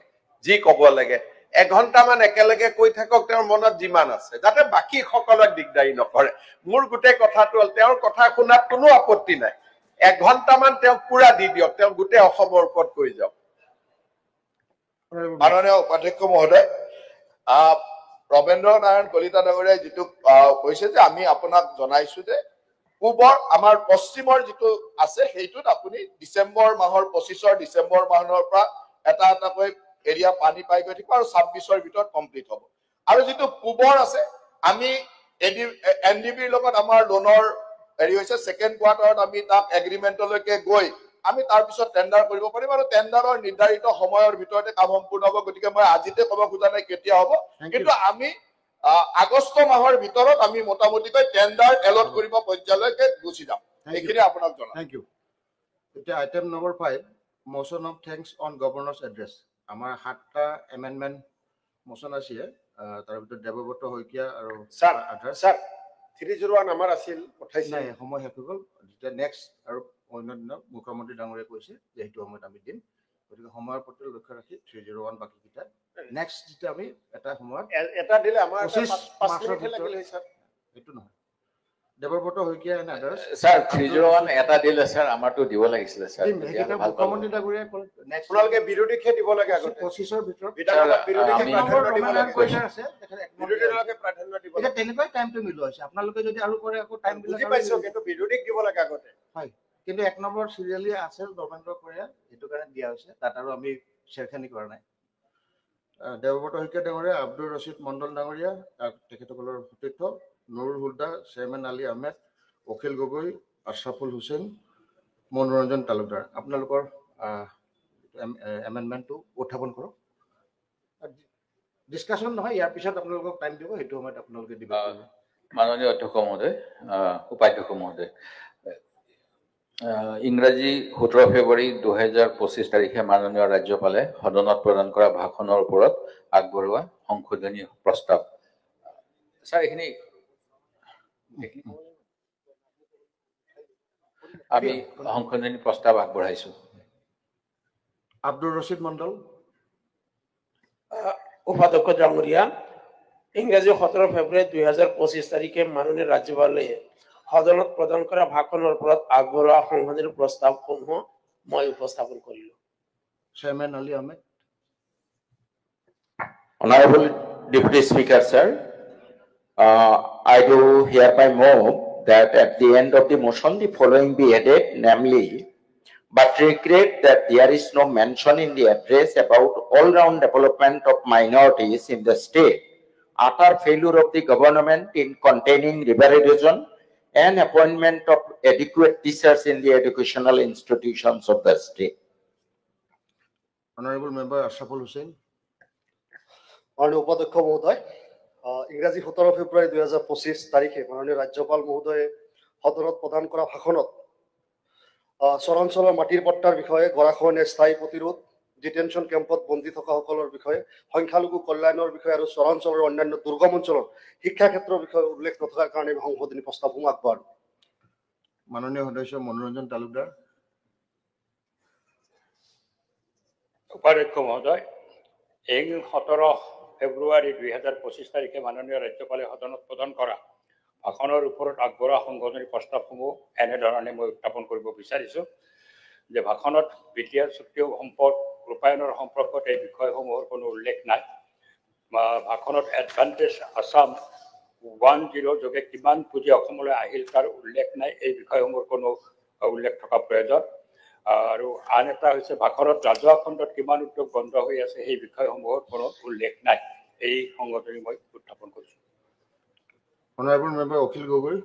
যি ক'ব লাগে এঘণ্টামান একেলগে কৈ থাকক তেওঁৰ মনত যিমান আছে যাতে বাকী সকলক দিগদাৰি নকৰে মোৰ গোটেই কথাটো হ'ল তেওঁৰ কথা শুনাত কোনো আপত্তি নাই এঘণ্টামান তেওঁক পুৰা দি দিয়ক তেওঁ গোটেই অসমৰ ওপৰত কৈ যাওক মাননীয় উপাধ্যক্ষ মহোদয় ৰমেন্দ্ৰ নাৰায়ণ কলিতা ডাঙৰীয়াই যিটো কৈছে যে আমি আপোনাক জনাইছো যে পূবৰ আমাৰ পশ্চিমৰ যিটো আছে সেইটোত আপুনি ডিচেম্বৰ মাহৰ 25 ডিচেম্বৰ মাহৰ পৰা এটা এটাকৈ এৰিয়া পানী পাই গৈ থাকিব আৰু 26ৰ ভিতৰত কমপ্লিট হ'ব আৰু যিটো পূবৰ আছে আমি এনডিবিৰ লগত আমাৰ লোনৰ হেৰি হৈছে সেকেন্ড কোৱাৰ্টাৰত আমি তাক এগ্ৰিমেন্টলৈকে গৈ আমি তাৰ পিছত টেন্ডাৰ কৰিব পাৰিম আৰু টেন্ডাৰৰ নিৰ্ধাৰিত সময়ৰ ভিতৰতে কাম সম্পূৰ্ণ হ'ব গতিকে মই আজিতে ক'ব খোজা নাই কেতিয়া হ'ব কিন্তু আমি আগষ্ট মাহৰ ভিতৰত আমি মোটামুটিকৈ টেন্ডাৰ এলট কৰিব পৰ্যায়লৈকে গুচি যাম এইখিনি আপোনাক জনাম Thank you. এতিয়া item number 5 motion of thanks on governor's address আমাৰ 7টা amendment motion আছে তাৰ ভিতৰত দেৱব্ৰত শইকীয়া আৰু স্যাৰ আধাৰ স্যাৰ 301 আমাৰ আছিল পঠাইছে নাই সময় শেষ হৈ গ'ল যেতিয়া নেক্সট আৰু অন্য দিন মুখ্যমন্ত্ৰী ডাঙৰীয়াই কৈছে যে সেইটো সময়ত আমি দিম গতিকে সময়ৰ প্ৰতি লক্ষ্য ৰাখি 301 বাকী কিটা নেক্সট যেতিয়া আমি এটা সময়ত এটা দিলে আমাৰ 25 5 মিনিট লাগিলে স্যাৰ এইটো নহয় Debabrata Saikia and others sir 301 এটা দিলে স্যাৰ আমাৰটো দিব লাগিছিলে স্যাৰ সেইকেইটা মুখ্যমন্ত্ৰী ডাঙৰীয়াই ক'লে নেক্সট আপোনালোকে বিৰোধীকে দিব লাগে আগতে 25ৰ ভিতৰত বিধানসভাত বিৰোধীকে আমি- প্ৰাধান্য দিব লাগে কৈছে আছে তেখেতে এক নম্বৰ বিৰোধী দলকে প্ৰাধান্য দিব এতিয়া লাগে তেনেকৈ টাইমটো মিলোৱা হৈছে আপোনালোকে যদি আৰু কৰে আকৌ টাইম বুজি পাইছো কিন্তু বিৰোধীক দিব লাগে আগতে হয় কিন্তু এক নম্বৰ চিৰিয়েলি আছে ধৰ্মেন্দ্ৰ কৰিয়া সেইটো কাৰণে দিয়া হৈছে তাত আৰু আমি চেৰখানি কৰা নাই দেৱব্ৰত শইকীয়া ডাঙৰীয়া আব্দুল ৰছিদ মণ্ডল ডাঙৰীয়া তেখেতসকলৰ সতীৰ্থ নুৰুল হুদা চেয়াৰমেন আলী আহমেদ অখিল গগৈ আশৰাফুল হুছেইন মনোৰঞ্জন তালুকদাৰ আপোনালোকৰ এমেণ্ডমেণ্টটো উত্থাপন কৰক ডিছকাশ্যন নহয় ইয়াৰ পিছত আপোনালোকক টাইম দিব সেইটো সময়ত আপোনালোকে দিব মাননীয় অধ্যক্ষ মহোদয় উপাধ্যক্ষ মহোদয় ইংৰাজী 17 ফেব্ৰুৱাৰী 2025 তাৰিখে মাননীয় ৰাজ্যপালে সদনত প্ৰদান কৰা ভাষণৰ ওপৰত আগবঢ়োৱা সংশোধনী প্ৰস্তাৱ স্যাৰ এইখিনি আমি সংশোধনী প্ৰস্তাৱ আগবঢ়াইছো আব্দুল ৰছিদ মণ্ডল উপাধ্যক্ষ ডাঙৰীয়া ইংৰাজী 17 ফেব্ৰুৱাৰী 2025 তাৰিখে মাননীয় ৰাজ্যপালে সদনত প্ৰদান কৰা ভাষণৰ ওপৰত আগবঢ়োৱা সংশোধনী প্ৰস্তাৱসমূহ মই উপস্থাপন কৰিলো chairman Ali Ahmed Honorable Deputy Speaker, sir, I do hereby move that at the end of the motion, the following be added, namely, but regret that there is no mention in the address about all-round development of minorities in the state, utter failure of the government in containing river erosion, and appointment of adequate teachers in the educational institutions of the state. Honorable Member Ashraful Hussain. মাননীয় উপাধ্যক্ষ মহোদয় ইংৰাজী 17 ফেব্ৰুৱাৰী 2025 তাৰিখে মাননীয় ৰাজ্যপাল মহোদয়ে সদনত প্ৰদান কৰা ভাষণত চৰাঞ্চলৰ মাটিৰ পট্টাৰ বিষয়ে গৰাখহনীয়া স্থায়ী প্ৰতিৰোধ ডিটেনশ্যন কেম্পত বন্দী থকাসকলৰ বিষয়ে, সংখ্যালঘু কল্যাণৰ বিষয়ে আৰু চৰাঞ্চলৰ অন্যান্য দুৰ্গম অঞ্চলত শিক্ষা ক্ষেত্ৰৰ বিষয়ে উল্লেখ নথকাৰ কাৰণে সংশোধনী প্ৰস্তাৱসমূহ আগবঢ়ালো। মাননীয় সদস্য মনোৰঞ্জন তালুকদাৰ। উপাধ্যক্ষ মহোদয়, 17 ফেব্ৰুৱাৰী 2025 তাৰিখে মাননীয় ৰাজ্যপালে সদনত প্ৰদান কৰা ভাষণৰ ওপৰত আগবঢ়োৱা সংশোধনী প্ৰস্তাৱসমূহ এনেধৰণে মই উত্থাপন কৰিব বিচাৰিছোঁ যে ভাষণত বিটিআৰ চুক্তি সম্পদ ৰূপায়ণৰ সম্পৰ্কত এই বিষয়সমূহৰ কোনো উল্লেখ নাই। ভাষণত এডভান্টেজ আছাম 10 যোগে কিমান পুঁজি অসমলৈ আহিল তাৰ উল্লেখ নাই। এই বিষয়সমূহৰ কোনো উল্লেখ থকা প্ৰয়োজন। আৰু আন এটা হৈছে ভাষণত ৰাজহুৱা খণ্ডত কিমান উদ্যোগ বন্ধ হৈ আছে সেই বিষয়সমূহৰ কোনো উল্লেখ নাই। এই সংশোধনী মই উত্থাপন কৰিছোঁ। Honourable member Akhil Gogoi.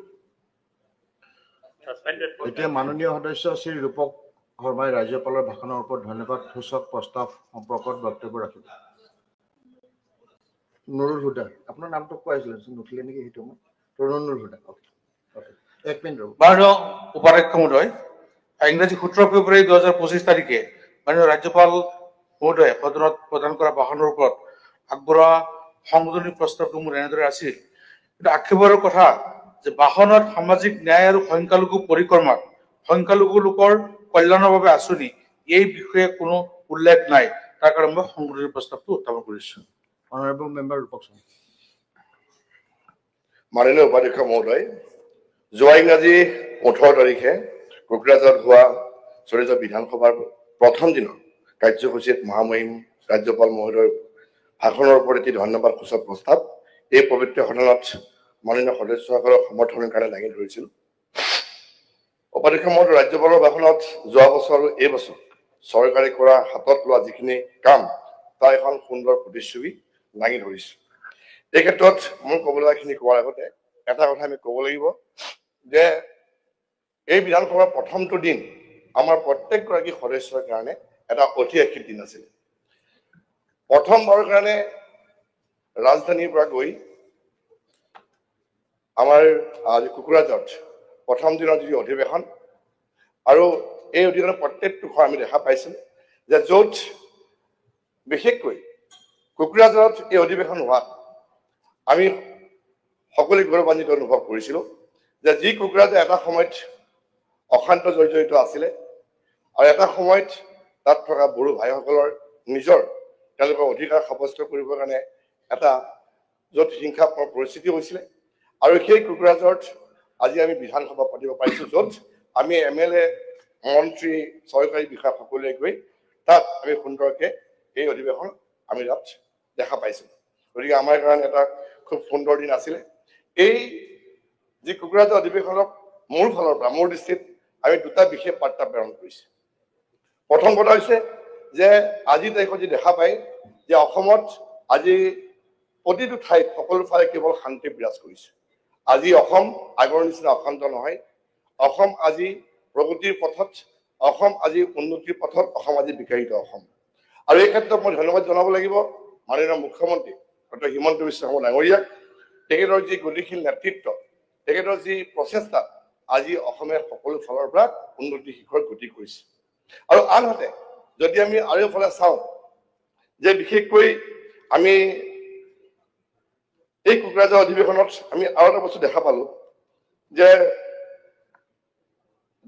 এতিয়া মাননীয় সদস্য শ্ৰী ৰূপক শৰ্মাই ৰাজ্যপালৰ ভাষণৰ ওপৰত ধন্যবাদ সূচক প্ৰস্তাৱ সম্পৰ্কত বক্তব্য ৰাখিব। নুৰুল হুদা, আপোনাৰ নামটো কোৱাইছিলে নুঠিলে নেকি সেইটো মই তৰুণুল হুদা। এক মিনিট ৰ'ব। মাননীয় উপাধ্যক্ষ মহোদয়, ইংৰাজী 17 ফেব্ৰুৱাৰী 2025 তাৰিখে মাননীয় ৰাজ্যপাল মহোদয়ে সদনত প্ৰদান কৰা ভাষণৰ ওপৰত আগবঢ়োৱা সংশোধনী প্ৰস্তাৱসমূহ এনেদৰে আছিল। কিন্তু আক্ষেপৰ কথা যে ভাষণত সামাজিক ন্যায় আৰু সংখ্যালঘু পৰিক্ৰমাত সংখ্যালঘু লোকৰ কল্যাণৰ বাবে আঁচনি এই বিষয়ে কোনো উল্লেখ নাই। তাৰ কাৰণে মই সংশোধনী প্ৰস্তাৱটো উত্থাপন কৰিছোঁ। অনাৰেবল মেম্বাৰ ৰূপক শৰ্মা। মাননীয় উপাধ্যক্ষ মহোদয়, যোৱা ইংৰাজী 18 তাৰিখে কোকৰাঝাৰত হোৱা চলিত বিধানসভাৰ প্ৰথম দিনৰ কাৰ্যসূচীত মহামহিম ৰাজ্যপাল মহোদয়ৰ ভাষণৰ ওপৰত এটি ধন্যবাদ সূচক প্ৰস্তাৱ এই পবিত্ৰ সদনত মাননীয় সদস্যসকলৰ সমৰ্থনৰ কাৰণে দাঙি ধৰিছিল। উপাধ্যক্ষ মহোদয়, ৰাজ্যপালৰ ভাষণত যোৱা বছৰ আৰু এই বছৰ চৰকাৰে কৰা হাতত লোৱা যিখিনি কাম তাৰ এখন সুন্দৰ প্ৰতিচ্ছবি দাঙি ধৰিছো। এই ক্ষেত্ৰত মোৰ ক'বলগীয়াখিনি কোৱাৰ আগতে এটা কথা আমি ক'ব লাগিব যে এই বিধানসভাৰ প্ৰথমটো দিন আমাৰ প্ৰত্যেকগৰাকী সদস্যৰ কাৰণে এটা ঐতিহাসিক দিন আছিল। প্ৰথমবাৰৰ কাৰণে ৰাজধানীৰ পৰা গৈ আমাৰ কোকৰাঝাৰত প্ৰথম দিনৰ যি অধিৱেশন আৰু এই অধিৱেশনৰ প্ৰত্যেকটো ঘৰ আমি দেখা পাইছিলোঁ যে য'ত বিশেষকৈ কোকৰাঝাৰত এই অধিৱেশন হোৱাত আমি সকলোৱে গৌৰৱান্বিত অনুভৱ কৰিছিলোঁ যে যি কোকৰাঝাৰ এটা সময়ত অশান্ত জৰ্জৰিত আছিলে আৰু এটা সময়ত তাত থকা বড়ো ভাইসকলৰ নিজৰ তেওঁলোকৰ অধিকাৰ সাব্যস্ত কৰিবৰ কাৰণে এটা য'ত হিংসাত্মক পৰিস্থিতি হৈছিলে। আৰু সেই কোকৰাঝাৰত আজি আমি বিধানসভা পাতিব পাৰিছোঁ, য'ত আমি MLA মন্ত্ৰী চৰকাৰী বিষয়া সকলোৱে গৈ তাত আমি সুন্দৰকৈ এই অধিৱেশন আমি তাত দেখা পাইছিলোঁ। গতিকে আমাৰ কাৰণে এটা খুব সুন্দৰ দিন আছিলে। এই যি কোকৰাঝাৰ অধিৱেশনক মোৰ ফালৰ পৰা মোৰ দৃষ্টিত আমি দুটা বিশেষ বাৰ্তা প্ৰেৰণ কৰিছোঁ। প্ৰথম কথা হৈছে যে আজি তাৰিখত যি দেখা পায় যে অসমত আজি প্ৰতিটো ঠাইত সকলো ফালে কেৱল শান্তি বিৰাজ কৰিছে। আজি অসম আগৰ নিচিনা অশান্ত নহয়। অসম আজি প্ৰগতিৰ পথত, অসম আজি উন্নতিৰ পথত, অসম আজি বিকাশিত অসম। আৰু এই ক্ষেত্ৰত মই ধন্যবাদ জনাব লাগিব মাননীয় মুখ্যমন্ত্ৰী ডক্টৰ হিমন্ত বিশ্ব শৰ্মা ডাঙৰীয়াক। তেখেতৰ যি গতিশীল নেতৃত্ব, তেখেতৰ যি প্ৰচেষ্টা আজি অসমে সকলো ফালৰ পৰা উন্নতি শিখৰ গতি কৰিছে। আৰু আনহাতে যদি আমি আৰু এফালে চাওঁ যে বিশেষকৈ আমি এই কোকৰাঝাৰ অধিৱেশনত আমি আৰু এটা বস্তু দেখা পালো যে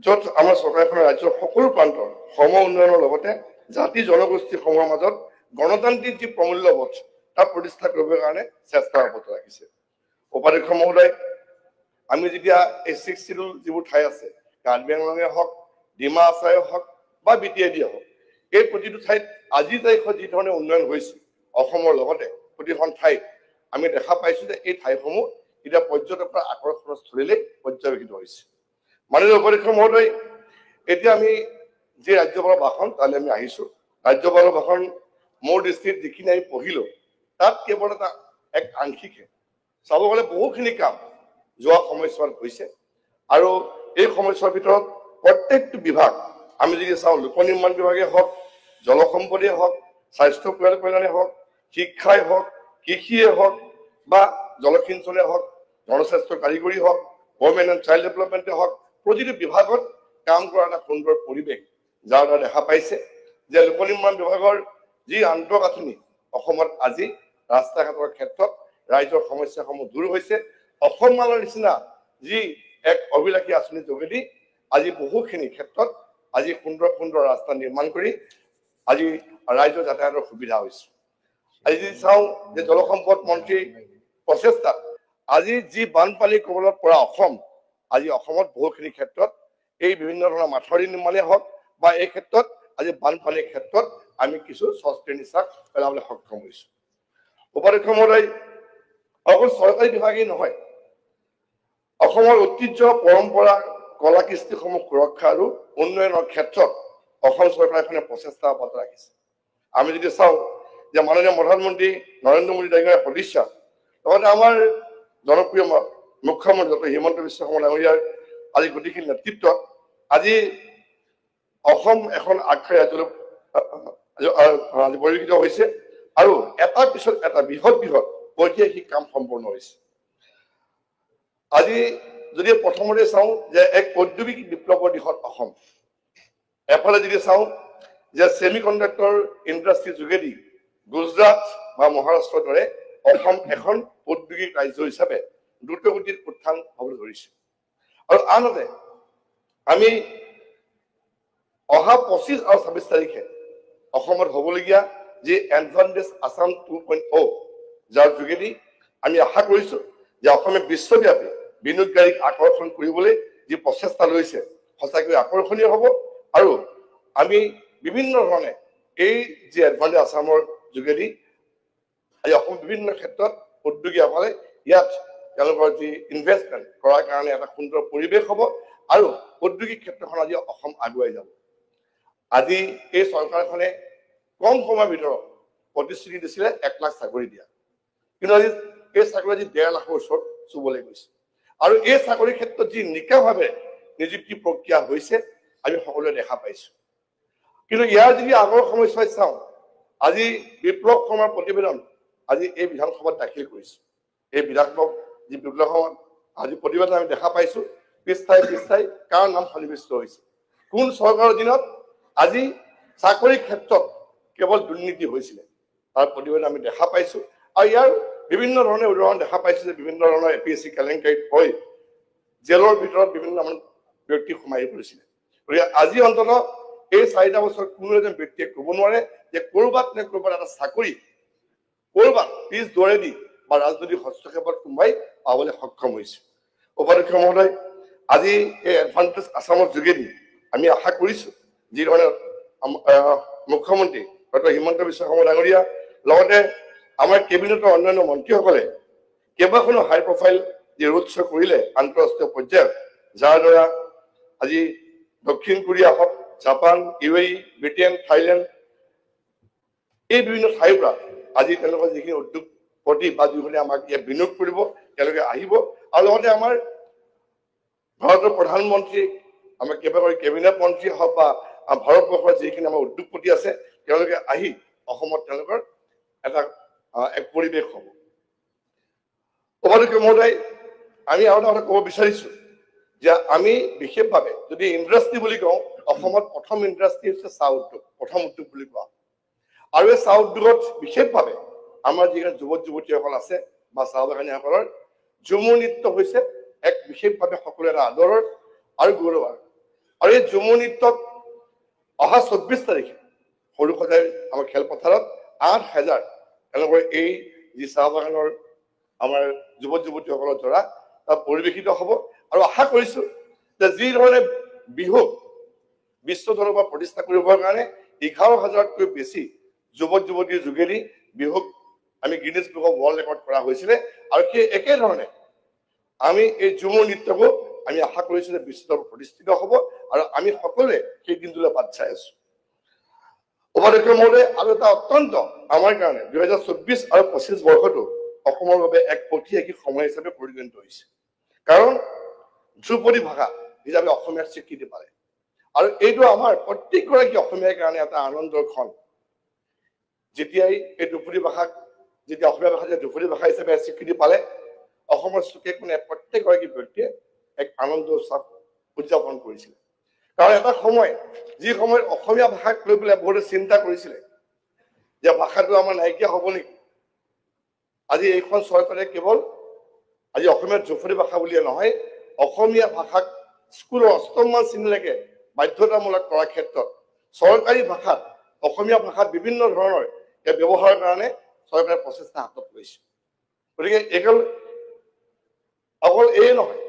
য'ত আমাৰ চৰকাৰখনে ৰাজ্যৰ সকলো প্ৰান্তৰ সম উন্নয়নৰ লগতে জাতি জনগোষ্ঠীসমূহৰ মাজত গণতান্ত্ৰিক যি প্ৰমূল্যবোধ তাক প্ৰতিষ্ঠা কৰিবৰ কাৰণে চেষ্টা অব্যাহত ৰাখিছে। উপাধ্যক্ষ মহোদয়, আমি যেতিয়া এই 6 শিডিউল যিবোৰ ঠাই আছে, কাৰ্বি আংলঙে হওক, ডিমা হাছাওৱে হওক বা BTID হওক, এই প্ৰতিটো ঠাইত আজিৰ তাৰিখত যি ধৰণে উন্নয়ন হৈছে অসমৰ লগতে প্ৰতিখন ঠাইত আমি দেখা পাইছো যে এই ঠাইসমূহ এতিয়া পৰ্যটকৰ আকৰ্ষণৰ স্থলীলৈ পৰ্যবেক্ষিত হৈছে। মাননীয় উপাধ্যক্ষ মহোদয়, এতিয়া আমি যি ৰাজ্যপালৰ ভাষণ তালৈ আমি আহিছো। ৰাজ্যপালৰ ভাষণ মোৰ দৃষ্টিত যিখিনি আমি পঢ়িলো তাত কেৱল এটা এক আংশিকহে। চাব গ'লে বহুখিনি কাম যোৱা সময়ছোৱাত হৈছে আৰু এই সময়ছোৱাৰ ভিতৰত প্ৰত্যেকটো বিভাগ আমি যদি চাওঁ, লোক নিৰ্মাণ বিভাগে হওক, জলসম্পদে হওক, স্বাস্থ্য পৰিয়াল কল্যাণে হওক, শিক্ষাই হওক, কৃষিয়ে হওক বা জলসিঞ্চনে হওক, জনস্বাস্থ্য কাৰিকৰী হওক, ওমেন এণ্ড চাইল্ড ডেভেলপমেণ্টে হওক, প্ৰতিটো বিভাগত কাম কৰা এটা সুন্দৰ পৰিৱেশ যাৰ দ্বাৰা দেখা পাইছে যে লোক নিৰ্মাণ বিভাগৰ যি আন্তঃগাঁথনি অসমত আজি ৰাস্তা ঘাটৰ ক্ষেত্ৰত ৰাইজৰ সমস্যাসমূহ দূৰ হৈছে। অসমমানৰ নিচিনা যি এক অভিলাষী আঁচনিৰ যোগেদি আজি বহুখিনি ক্ষেত্ৰত আজি সুন্দৰ সুন্দৰ ৰাস্তা নিৰ্মাণ কৰি আজি ৰাইজৰ যাতায়াতৰ সুবিধা হৈছে। আজি যদি চাওঁ যে জলসম্পদ মন্ত্ৰীৰ প্ৰচেষ্টাত আজি যি বানপানীৰ কবলত পৰা অসম আজি অসমত বহুখিনি ক্ষেত্ৰত এই বিভিন্ন ধৰণৰ মাথৰি নিৰ্মাণেই হওক বা এই ক্ষেত্ৰত আজি বানপানীৰ ক্ষেত্ৰত আমি কিছু স্বস্তিৰ নিশ্বাস পেলাবলৈ সক্ষম হৈছোঁ। উপাধ্যক্ষ মহোদয়, অকল চৰকাৰী বিভাগেই নহয়, অসমৰ ঐতিহ্য পৰম্পৰা কলা কৃষ্টিসমূহ সুৰক্ষা আৰু উন্নয়নৰ ক্ষেত্ৰত অসম চৰকাৰখনে প্ৰচেষ্টা অব্যাহত ৰাখিছে। আমি যদি চাওঁ যে মাননীয় প্ৰধানমন্ত্ৰী নৰেন্দ্ৰ মোদী ডাঙৰীয়াৰ সদিচ্ছা লগতে আমাৰ জনপ্ৰিয় মুখ্যমন্ত্ৰী ডক্টৰ হিমন্ত বিশ্ব শৰ্মা ডাঙৰীয়াৰ আজি গোটেইখিনি নেতৃত্বত আজি অসম এখন আগশাৰী ৰাজ্যলৈ আজি পৰিলক্ষিত হৈছে আৰু এটাৰ পিছত এটা বৃহৎ বৃহৎ ঐতিহাসিক কাম সম্পূৰ্ণ হৈছে। আজি যদি প্ৰথমতে চাওঁ যে এক ঔদ্যোগিক বিপ্লৱৰ দিশত অসম, এফালে যদি চাওঁ যে ছেমি কণ্ডাক্টৰ ইণ্ডাষ্ট্ৰীৰ যোগেদি গুজৰাট বা মহাৰাষ্ট্ৰৰ দৰে অসম এখন ঔদ্যোগিক ৰাজ্য হিচাপে দ্ৰুতগতিত উত্থান হ'বলৈ ধৰিছে। আৰু আনহাতে আমি অহা 25 আৰু 26 তাৰিখে অসমত হ'বলগীয়া যি এডভান্টেজ আছাম 2.0 যাৰ যোগেদি আমি আশা কৰিছোঁ যে অসমে বিশ্বব্যাপী বিনিয়োগকাৰীক আকৰ্ষণ কৰিবলৈ যি প্ৰচেষ্টা লৈছে সঁচাকৈ আকৰ্ষণীয় হ'ব। আৰু আমি বিভিন্ন ধৰণে এই যি এডভান্টেজ আছামৰ যোগেদি আজি অসম বিভিন্ন ক্ষেত্ৰত উদ্যোগীসকলে ইয়াত তেওঁলোকৰ যি ইনভেষ্টমেণ্ট কৰাৰ কাৰণে এটা সুন্দৰ পৰিৱেশ হ'ব আৰু ঔদ্যোগিক ক্ষেত্ৰখন আজি অসম আগুৱাই যাব। আজি এই চৰকাৰখনে কম সময়ৰ ভিতৰত প্ৰতিশ্ৰুতি দিছিলে 1 লাখ চাকৰি দিয়া, কিন্তু আজি এই চাকৰি আজি 1.5 লাখৰ ওচৰত চুবলৈ গৈছে। আৰু এই চাকৰিৰ ক্ষেত্ৰত যি নিকাভাৱে নিযুক্তি প্ৰক্ৰিয়া হৈছে আমি সকলোৱে দেখা পাইছোঁ। কিন্তু ইয়াৰ যদি আগৰ সমস্যাই চাওঁ, আজি বিপ্লৱ শৰ্মাৰ প্ৰতিবেদন আজি এই বিধানসভাত দাখিল কৰিছে। এই বিধানসভাত যি বিপ্লৱ শৰ্মাৰ আজি প্ৰতিবেদন আমি দেখা পাইছোঁ, পৃষ্ঠাই পৃষ্ঠাই কাৰ নাম সন্নিৱিষ্ট হৈছে, কোন চৰকাৰৰ দিনত আজি চাকৰিৰ ক্ষেত্ৰত কেৱল দুৰ্নীতি হৈছিলে তাৰ প্ৰতিবেদন আমি দেখা পাইছোঁ। আৰু ইয়াৰ বিভিন্ন ধৰণে উদাহৰণ দেখা পাইছোঁ যে বিভিন্ন ধৰণৰ APSC কেলেংকাৰীত হৈ জেলৰ ভিতৰত বিভিন্ন ব্যক্তি সোমাই পৰিছিলে। গতিকে আজি অন্ততঃ এই 4টা বছৰত কোনো এজন ব্যক্তিয়ে ক'ব নোৱাৰে যে ক'ৰবাত নে ক'ৰবাত এটা চাকৰি ক'ৰবাত পিছ দৰেদি বা ৰাজনৈতিক হস্তক্ষেপত কোনোবাই পাবলৈ সক্ষম হৈছে। উপাধ্যক্ষ মহোদয়, আজি এই এডভান্টেজ আছামৰ যোগেদি আমি আশা কৰিছোঁ যিধৰণে মুখ্যমন্ত্ৰী ডক্টৰ হিমন্ত বিশ্ব শৰ্মা ডাঙৰীয়া লগতে আমাৰ কেবিনেটৰ অন্যান্য মন্ত্ৰীসকলে কেইবাখনো হাই প্ৰফাইল যি ৰোড শ্ব' কৰিলে আন্তঃৰাষ্ট্ৰীয় পৰ্যায়ত, যাৰ দ্বাৰা আজি দক্ষিণ কোৰিয়া হওক, জাপান, UAE, ব্ৰিটেইন, থাইলেণ্ড এই বিভিন্ন ঠাইৰ পৰা আজি তেওঁলোকৰ যিখিনি উদ্যোগপতি বা যিখিনি আমাক ইয়াত বিনিয়োগ কৰিব তেওঁলোকে আহিব। আৰু লগতে আমাৰ ভাৰতৰ প্ৰধানমন্ত্ৰী, আমাৰ কেইবাগৰাকী কেবিনেট মন্ত্ৰী হওক বা ভাৰতবৰ্ষৰ যিখিনি আমাৰ উদ্যোগপতি আছে তেওঁলোকে আহি অসমত তেওঁলোকৰ এটা এক পৰিৱেশ হ'ব। উপাধ্যক্ষ মহোদয়, আমি আৰু এটা কথা ক'ব বিচাৰিছোঁ যে আমি বিশেষভাৱে যদি ইণ্ডাষ্ট্ৰী বুলি কওঁ, অসমত প্ৰথম ইণ্ডাষ্ট্ৰী হৈছে চাহ উদ্যোগ, প্ৰথম উদ্যোগ বুলি কোৱা। আৰু এই চাহ উদ্যোগত বিশেষভাৱে আমাৰ যিখিনি যুৱক যুৱতীসকল আছে বা চাহ বাগানীসকলৰ ঝুমুৰ নৃত্য হৈছে এক বিশেষভাৱে সকলো এটা আদৰৰ আৰু গৌৰৱৰ। আৰু এই ঝুমুৰ নৃত্যত অহা 24 তাৰিখে সৰুসজাই আমাৰ খেলপথাৰত 8,000 তেওঁলোকৰ এই যি চাহ বাগানৰ আমাৰ যুৱক যুৱতীসকলৰ দ্বাৰা তাত পৰিৱেশিত হ'ব। আৰু আশা কৰিছোঁ যে যি ধৰণে বিহুক বিশ্ব দৰবাৰত প্ৰতিষ্ঠা কৰিবৰ কাৰণে 11,000তকৈ বেছি যুৱক যুৱতীৰ যোগেদি বিহুক আমি Guinness book of world record কৰা হৈছিলে। আৰু সেই একেধৰণে আমি এই ঝুমুৰ নৃত্যকো আমি আশা কৰিছোঁ যে বিশ্ব দৰবাৰত প্ৰতিষ্ঠিত হ'ব আৰু আমি সকলোৱে সেই দিনটোলৈ বাট চাই আছোঁ। উপাধ্যক্ষ মহোদয়, আৰু এটা অত্যন্ত আমাৰ কাৰণে 2024 আৰু 25 বৰ্ষটো অসমৰ বাবে এক ঐতিহাসিক সময় হিচাপে পৰিগণিত হৈছে। কাৰণ ধ্ৰুপদী ভাষা হিচাপে অসমীয়াৰ স্বীকৃতি পালে আৰু এইটো আমাৰ প্ৰত্যেকগৰাকী অসমীয়াৰ কাৰণে এটা আনন্দৰ ক্ষণ। যেতিয়াই এই ধ্ৰুপদী ভাষাক যেতিয়া অসমীয়া ভাষা ধ্ৰুপদী ভাষা হিচাপে স্বীকৃতি পালে অসমৰ চুকে কোণে প্ৰত্যেকগৰাকী ব্যক্তিয়ে এক আনন্দ উৎসৱ উদযাপন কৰিছিলে। কাৰণ এটা সময় যি সময়ত অসমীয়া ভাষাক লৈ পেলাই বহুতে চিন্তা কৰিছিলে যে ভাষাটো আমাৰ নাইকিয়া হ'ব নেকি। আজি এইখন চৰকাৰে কেৱল আজি অসমীয়াৰ জোফৰি ভাষা বুলিয়ে নহয়, অসমীয়া ভাষাক স্কুলৰ ৮ম শ্ৰেণীলৈকে বাধ্যতামূলক কৰাৰ ক্ষেত্ৰত চৰকাৰী ভাষাত অসমীয়া ভাষাত বিভিন্ন ধৰণৰ ব্যৱহাৰৰ কাৰণে চৰকাৰে প্ৰচেষ্টা হাতত লৈছে। গতিকে অকল এই নহয়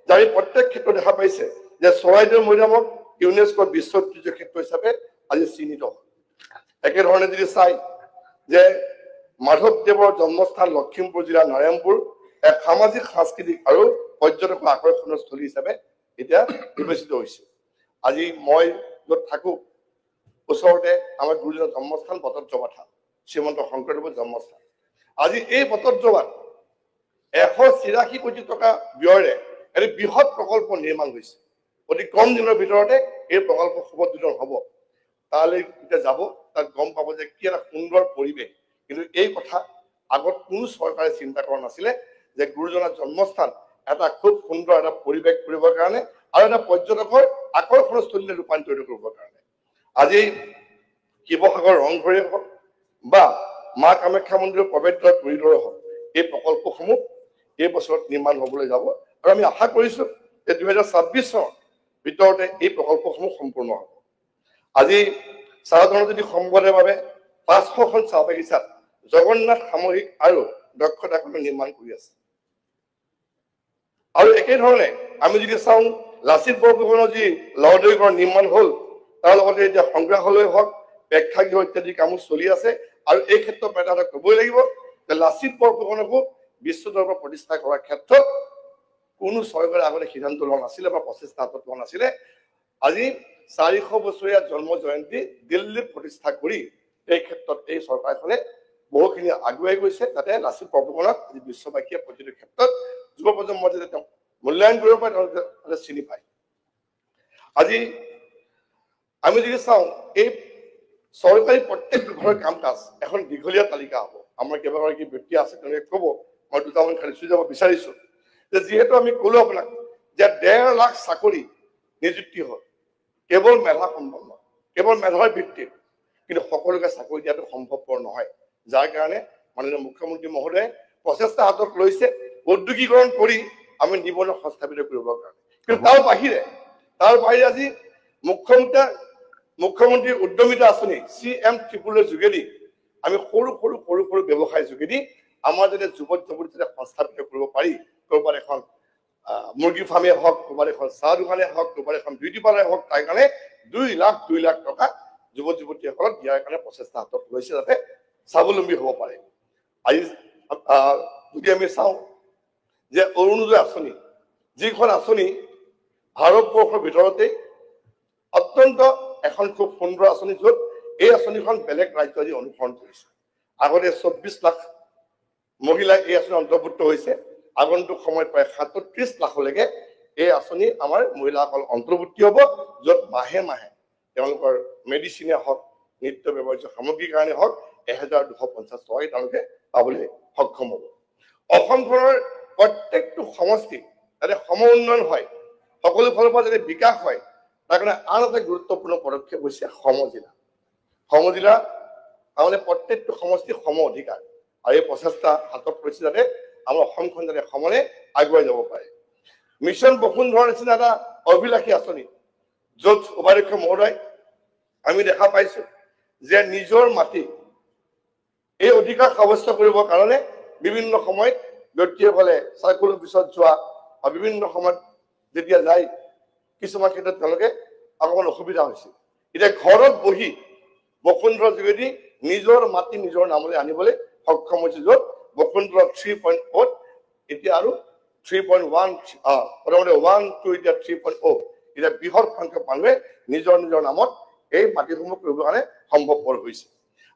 যে আমি প্ৰত্যেক ক্ষেত্ৰত দেখা পাইছে যে চৰাইদেউ মৈদামক ইউনেস্কোৰ বিশ্ব ঐতিহ্য ক্ষেত্ৰ হিচাপে আজি চিহ্নিত হয়। একেধৰণে যদি চাই যে মাধৱদেৱৰ জন্মস্থান লখিমপুৰ জিলাৰ নাৰায়ণপুৰ এক সামাজিক সাংস্কৃতিক আৰু পৰ্যটকৰ আকৰ্ষণৰ স্থলী হিচাপে এতিয়া বিবেচিত হৈছে। আজি মই য'ত থাকো ওচৰতে আমাৰ গুৰুজনৰ জন্মস্থান বটদ্ৰৱা থান, শ্ৰীমন্ত শংকৰদেৱৰ জন্মস্থান। আজি এই বটদ্ৰৱাত ১৮৬ কোটি টকা ব্যয়েৰে এটি বৃহৎ প্ৰকল্প নিৰ্মাণ হৈছে। অতি কম দিনৰ ভিতৰতে এই প্ৰকল্প শুভোদ্বোধন হ'ব। তালৈ যেতিয়া যাব তাত গম পাব যে কি এটা সুন্দৰ পৰিৱেশ। কিন্তু এই কথা আগত কোনো চৰকাৰে চিন্তা কৰা নাছিলে যে গুৰুজনাৰ জন্মস্থান এটা খুব সুন্দৰ এটা পৰিৱেশ কৰিবৰ কাৰণে আৰু এটা পৰ্যটকৰ আকৰ্ষণস্থলীলৈ ৰূপান্তৰিত কৰিবৰ কাৰণে। আজি শিৱসাগৰ ৰংঘৰে হওক বা মা কামাখ্যা মন্দিৰৰ প্ৰৱেশদ্বাৰ কৰিডৰে হওক, এই প্ৰকল্পসমূহ এই বছৰত নিৰ্মাণ হ'বলৈ যাব আৰু আমি আশা কৰিছো যে ২০২৬ চনৰ ভিতৰতে এই প্ৰকল্পসমূহ সম্পূৰ্ণ হ'ব। আজি চাহ জনজাতি সম্প্ৰদায়ৰ বাবে ৫০০খন চাহ বাগিচাত জগন্নাথ সামৰিক আৰু দক্ষতা কেন্দ্ৰ নিৰ্মাণ কৰি আছে। আৰু একেধৰণে আমি যদি চাওঁ লাচিত বৰফুকনৰ যি লহদৈগড় নিৰ্মাণ হ'ল, তাৰ লগতে এতিয়া সংগ্ৰহালয় হওক, প্ৰেক্ষাগৃহ ইত্যাদি কামো চলি আছে। আৰু এই ক্ষেত্ৰত এটা কথা ক'বই লাগিব যে লাচিত বৰফুকনকো বিশ্ব দৰবাৰ প্ৰতিষ্ঠা কৰাৰ ক্ষেত্ৰত কোনো চৰকাৰে আগতে সিদ্ধান্ত লোৱা নাছিলে বা প্ৰচেষ্টা হাতত লোৱা নাছিলে। আজি ৪০০ বছৰীয়া জন্ম জয়ন্তী দিল্লীত প্ৰতিষ্ঠা কৰি এই ক্ষেত্ৰত এই চৰকাৰখনে বহুখিনি আগুৱাই গৈছে, যাতে লাচিত বৰফুকনক বিশ্ববাসীয়ে প্ৰতিটো ক্ষেত্ৰত যুৱ প্ৰজন্মৰ যাতে তেওঁ মূল্যায়ন কৰিব পাৰে, তেওঁলোকে চিনি পায়। আজি আমি যদি চাওঁ এই চৰকাৰী প্ৰত্যেক বিভাগৰ কাম কাজ এখন দীঘলীয়া তালিকা হ'ব। আমাৰ কেইবাগৰাকী ব্যক্তি আছে, তেওঁলোকে ক'ব, মই দুটামান খালি চুই যাব বিচাৰিছো যে যিহেতু আমি ক'লো আপোনাক যে ১.৫ লাখ চাকৰি নিযুক্তি হ'ল কেৱল মেধা সম্পন্ন, কেৱল মেধাৰ ভিত্তিত, কিন্তু সকলোকে চাকৰি দিয়াটো সম্ভৱপৰ নহয়। যাৰ কাৰণে মাননীয় মুখ্যমন্ত্ৰী মহোদয়ে প্ৰচেষ্টা হাতত লৈছে উদ্যোগীকৰণ কৰি আমি নিবনুৱা সংস্থাপিত কৰিবৰ কাৰণে। কিন্তু তাৰ বাহিৰে আজি মুখ্যমন্ত্ৰীৰ উদ্যমিতা আঁচনি CM3 যোগেদি আমি সৰু সৰু ব্যৱসায় যোগেদি আমাৰ যাতে যুৱক যুৱতী যাতে সংস্থাপিত কৰিব পাৰি, ক'ৰবাত এখন মুৰ্গী ফাৰ্মে হওক, ক'ৰবাত এখন চাহ দোকানে হওক, ক'ৰবাত এখন বিউটি পাৰ্লাৰে হওক, তাৰ কাৰণে ২ লাখ টকা যুৱক যুৱতীসকলক দিয়াৰ কাৰণে প্ৰচেষ্টা হাতত লৈছে, যাতে স্বাৱলম্বী হ'ব পাৰে। আজি যদি আমি চাওঁ যে অৰুণোদয় আঁচনি, যিখন আঁচনি ভাৰতবৰ্ষৰ ভিতৰতে অত্যন্ত এখন খুব সুন্দৰ আঁচনি, য'ত এই আঁচনিখন বেলেগ ৰাজ্য আজি অনুসৰণ কৰিছে। আগতে ২৪ লাখ মহিলা এই আঁচনি অন্তৰ্ভুক্ত হৈছে। আগন্তুক সময়ত প্ৰায় ৩৭ লাখলৈকে এই আঁচনি আমাৰ মহিলাসকল অন্তৰ্ভুক্তি হ'ব, য'ত মাহে মাহে তেওঁলোকৰ মেডিচিনে হওক, নিত্য ব্যৱহাৰ্য সামগ্ৰীৰ কাৰণে হওক ১,২৫০ টকা তেওঁলোকে পাবলৈ সক্ষম হ'ব। অসমখনৰ প্ৰত্যেকটো সমষ্টি যাতে সম উন্নয়ন হয়, সকলো ফালৰ পৰা যাতে বিকাশ হয়, তাৰ কাৰণে আন এটা গুৰুত্বপূৰ্ণ পদক্ষেপ হৈছে সমজিলা। সমজিলা তাৰমানে প্ৰত্যেকটো সমষ্টি সম অধিকাৰ, আৰু এই প্ৰচেষ্টা হাতত লৈছে যাতে আমাৰ অসমখন যাতে সমানে আগুৱাই যাব পাৰে। মিছন বসুন্ধৰাৰ নিচিনা এটা অভিলাষী আঁচনি, য'ত উপাধ্যক্ষ মহোদয় আমি দেখা পাইছো যে নিজৰ মাটি এই অধিকাৰ সাব্যস্ত কৰিবৰ কাৰণে বিভিন্ন সময়ত ব্যক্তিসকলে চাৰ্কুল অফিচত যোৱা বা বিভিন্ন সময়ত যেতিয়া যায়, কিছুমান ক্ষেত্ৰত তেওঁলোকে অকণমান অসুবিধা হৈছিল। এতিয়া ঘৰত বহি বসুন্ধৰা যোগেদি নিজৰ মাটি নিজৰ নামলৈ আনিবলৈ সক্ষম হৈছে, য'ত বসুন্ধৰা 3.0 এতিয়া আৰু 3.1 প্ৰথমতে 1 2 এতিয়া 3.0 এতিয়া বৃহৎ সংখ্যক মানুহে নিজৰ নামত এই মাটিসমূহ কৰিবৰ কাৰণে সম্ভৱপৰ হৈছে।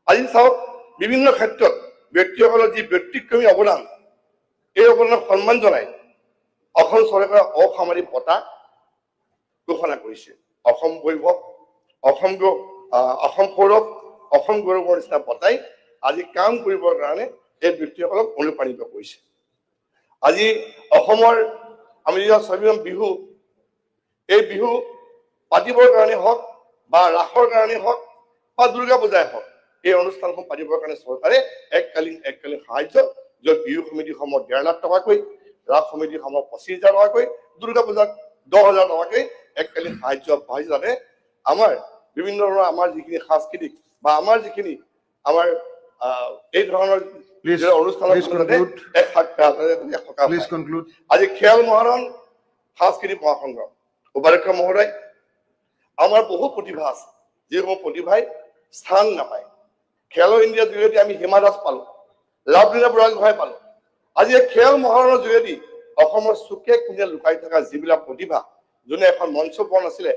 আজি চাওক বিভিন্ন ক্ষেত্ৰত ব্যক্তিসকলৰ যি ব্যক্তিক্ৰমী অৱদান, এই অৱদানক সন্মান জনাই অসম চৰকাৰে অসামৰিক বঁটা ঘোষণা কৰিছে। অসম বৈভৱ, অসম সৌৰভ, অসম গৌৰৱৰ নিচিনা বঁটাই আজি কাম কৰিবৰ কাৰণে এই ব্যক্তিসকলক অনুপ্ৰাণিত কৰিছে। আজি অসমৰ আমি যেতিয়া ৬ বিহু, এই বিহু পাতিবৰ কাৰণে হওক বা ৰাসৰ কাৰণে হওক বা দুৰ্গা পূজাই হওক এই অনুষ্ঠানসমূহ পাতিবৰ কাৰণে চৰকাৰে এককালীন সাহায্য য'ত বিহু সমিতিসমূহ 1.5 লাখ টকাকৈ ৰাস সমিতিসমূহ 25,000 টকাকৈ দুৰ্গা পূজাত 10,000 টকাকৈ এককালীন সাহায্য আগবঢ়াইছে যাতে আমাৰ বিভিন্ন ধৰণৰ আমাৰ যিখিনি সাংস্কৃতিক বা আমাৰ যিখিনি আমাৰ এই ধৰণৰ আজি খেল মহাৰণ সাংস্কৃতিক মহাসংঘ উপাধ্যক্ষ মহোদয় আমাৰ বহু প্ৰতিভা আছে যিসমূহ প্ৰতিভাই স্থান নাপায় খেলো ইণ্ডিয়াৰ যোগেদি আমি হিমা দাস পালো লাভলীনা বুঢ়াগোহাঁই পালো আজি খেল মহাৰণৰ যোগেদি অসমৰ চুকে কোণে লুকাই থকা যিবিলাক প্ৰতিভা যোনে এখন মঞ্চ পোৱা নাছিলে